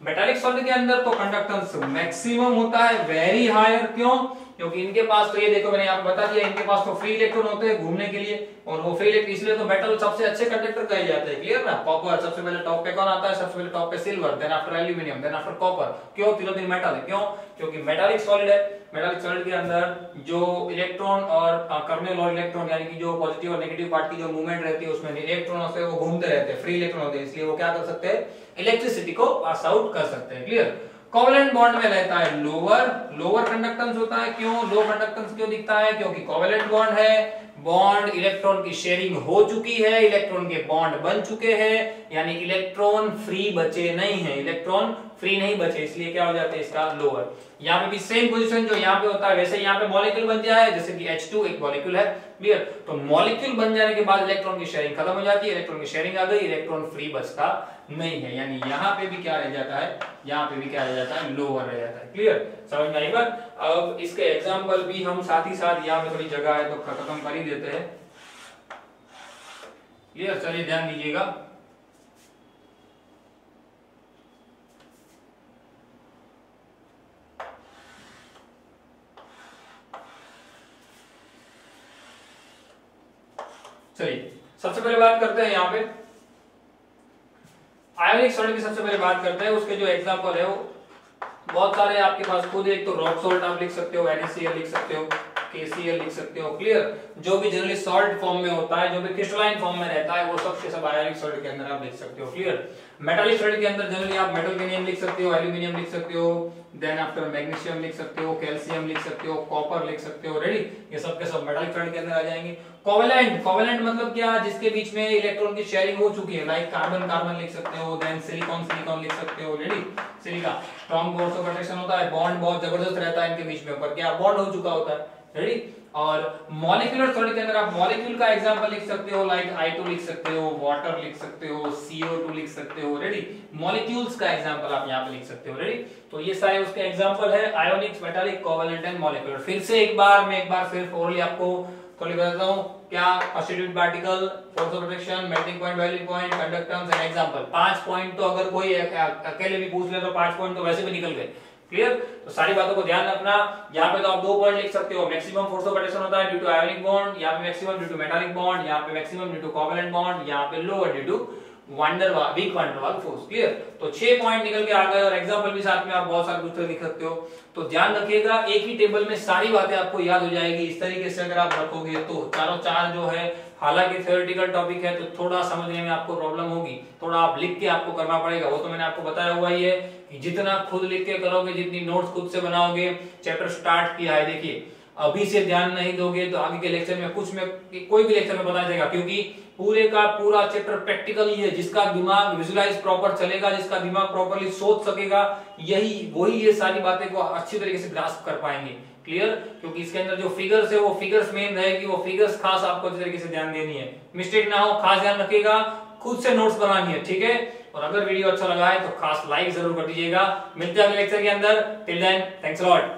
[SPEAKER 1] मेटालिक सॉलिड के अंदर तो कंडक्टेंस मैक्सिमम होता है, वेरी हायर। क्यों, क्योंकि इनके पास तो ये देखो मैंने आपको बता दिया, इनके पास तो फ्री इलेक्ट्रॉन होते हैं घूमने के लिए, और वो फ्री इलेक्ट्रॉन इसलिए तो मेटल सबसे अच्छे कंडक्टर कहे जाते हैं। क्लियर ना, कॉपर सबसे पहले टॉप पे कौन आता है, सबसे पहले टॉप पे silver, then after aluminium, then after copper. क्यों, तीनों दिन मेटल है। क्यों, क्योंकि मेटालिक सॉलिड है। मेटालिक सॉलिड के अंदर जो इलेक्ट्रॉन और कर्नेल और इलेक्ट्रॉन यानी कि जो पॉजिटिव और नेगेटिव पार्ट की जो मूवमेंट रहती है उसमें इलेक्ट्रॉन होते हैं, वो घूमते रहते हैं, फ्री इलेक्ट्रॉन होते हैं, इसलिए वो क्या कर सकते हैं, इलेक्ट्रिसिटी को पास आउट कर सकते हैं। क्लियर, कोवेलेंट बॉन्ड में रहता है लोअर कंडक्टेंस होता है। क्यों, लो कंडक्टेंस क्यों दिखता है, क्योंकि कोवेलेंट बॉन्ड है, बॉन्ड इलेक्ट्रॉन की शेयरिंग हो चुकी है, इलेक्ट्रॉन के बॉन्ड बन चुके हैं, यानी इलेक्ट्रॉन फ्री बचे नहीं है, इलेक्ट्रॉन फ्री नहीं बचे, इसलिए क्या हो जाता है इसका लोअर। यहाँ पे भी सेम पोजीशन जो यहाँ पे होता है वैसे यहाँ पे मॉलिक्यूल बन जाए, जैसे कि H2 एक मॉलिक्यूल है, क्लियर। तो मॉलिक्यूल बन जाने के बाद इलेक्ट्रॉन की शेयरिंग खत्म हो जाती है, इलेक्ट्रॉन की शेयरिंग आ गई, इलेक्ट्रॉन फ्री बचता नहीं है, यानी यहाँ पे भी क्या रह जाता है, यहाँ पे भी क्या रह जाता है, लोअर रह जाता है, क्लियर। समझ में आई बात। अब इसके एग्जाम्पल भी हम साथ ही साथ, यहाँ पे थोड़ी जगह है तो खत्म कर ही देते हैं, क्लियर। चलिए ध्यान दीजिएगा, चलिए सबसे पहले बात करते हैं यहाँ पे आयोनिक सॉल्ट की, सबसे पहले बात करते हैं उसके जो एग्जांपल है वो बहुत सारे आपके पास खुद, एक तो रॉक सॉल्ट आप लिख सकते हो, NaCl लिख सकते हो, KCl लिख सकते हो, क्लियर। जो भी जनरली सॉल्ट फॉर्म में होता है, जो भी क्रिस्टलाइन फॉर्म में रहता है, वो सब के सब आयोनिक सॉल्ट के अंदर आप लिख सकते हो, क्लियर। मेटालिक सॉल्ट के अंदर जनरली आप मेटल के नेम लिख सकते हो, एल्यूमिनियम लिख सकते हो, देन आफ्टर मैग्नीशियम लिख सकते हो, कैल्शियम लिख सकते हो, कॉपर लिख सकते हो, रेडी। ये सब के सब मेटालिक सॉल्ट के अंदर आ जाएंगे। कोवेलेंट, कोवेलेंट मतलब क्या, जिसके बीच में इलेक्ट्रॉन की शेयरिंग हो चुकी है, लाइक कार्बन कार्बन लिख सकते हो, देन सिलिकॉन सिलिकॉन लिख सकते हो, ready. Silica strong bond of attraction होता है, बॉन्ड बहुत जबरदस्त रहता है इनके बीच में, पर क्या बॉन्ड हो चुका होता है, रेडी। और मॉलिक्यूलर सॉल्ट के अंदर आप मॉलिक्यूल का एग्जांपल लिख सकते हो, लाइक I2 लिख सकते हो, वाटर लिख सकते हो, CO2 लिख सकते हो, रेडी। मॉलिक्यूल्स का एग्जांपल आप यहाँ पे लिख सकते हो, रेडी। तो ये सारे उसके एग्जांपल है, ionic, metallic, covalent and molecular. फिर से एक बार फिर ओरली आपको थोड़ी बताता हूँ, क्या constituent particle, force of attraction, melting point, boiling point, conductance and example. 5 point तो अगर कोई अकेले भी पूछ ले तो 5 पॉइंट तो वैसे भी निकल गए, क्लियर। तो सारी बातों को ध्यान रखना। यहाँ पे तो आप 2 पॉइंट लिख सकते हो, मैक्सिमम फोर्स ऑफ अट्रैक्शन होता है ड्यू टू आयोनिक बॉन्ड, यहाँ पे maximum due to metallic bond, यहाँ पे maximum due to covalent bond, यहाँ पे lower due to weak van der Waals force, clear. तो 6 पॉइंट निकल के आ गए, और एग्जांपल भी साथ में आप बहुत सारे दूसरे लिख सकते हो। तो ध्यान रखिएगा, एक ही टेबल में सारी बातें आपको याद हो जाएगी, इस तरीके से अगर आप रखोगे तो चारों चार जो है, हालांकि थ्योरेटिकल टॉपिक है तो थोड़ा समझने में आपको प्रॉब्लम होगी, थोड़ा आप लिख के आपको करना पड़ेगा, वो तो मैंने आपको बताया हुआ ही है कि जितना खुद लिख के करोगे, जितनी नोट्स खुद से बनाओगे, चैप्टर स्टार्ट किया है, देखिए अभी से ध्यान नहीं दोगे तो आगे के लेक्चर में कुछ में, कोई भी लेक्चर में पता चलेगा, क्योंकि पूरे का पूरा चैप्टर प्रैक्टिकल ही है। जिसका दिमाग विजुलाइज प्रॉपर चलेगा, जिसका दिमाग प्रॉपर्ली सोच सकेगा, यही वही ये सारी बातें को अच्छी तरीके से ग्रास्प कर पाएंगे, क्लियर। क्योंकि इसके अंदर जो फिगर्स है वो फिगर्स मेन रहेगी, वो फिगर्स खास आपको अच्छी तरीके से ध्यान देनी है, मिस्टेक ना हो, खास ध्यान रखिएगा, खुद से नोट्स बनानी है, ठीक है। और अगर वीडियो अच्छा लगा है तो खास लाइक जरूर कर दीजिएगा। मिलते हैं अगले लेक्चर के अंदर, till then thanks a lot.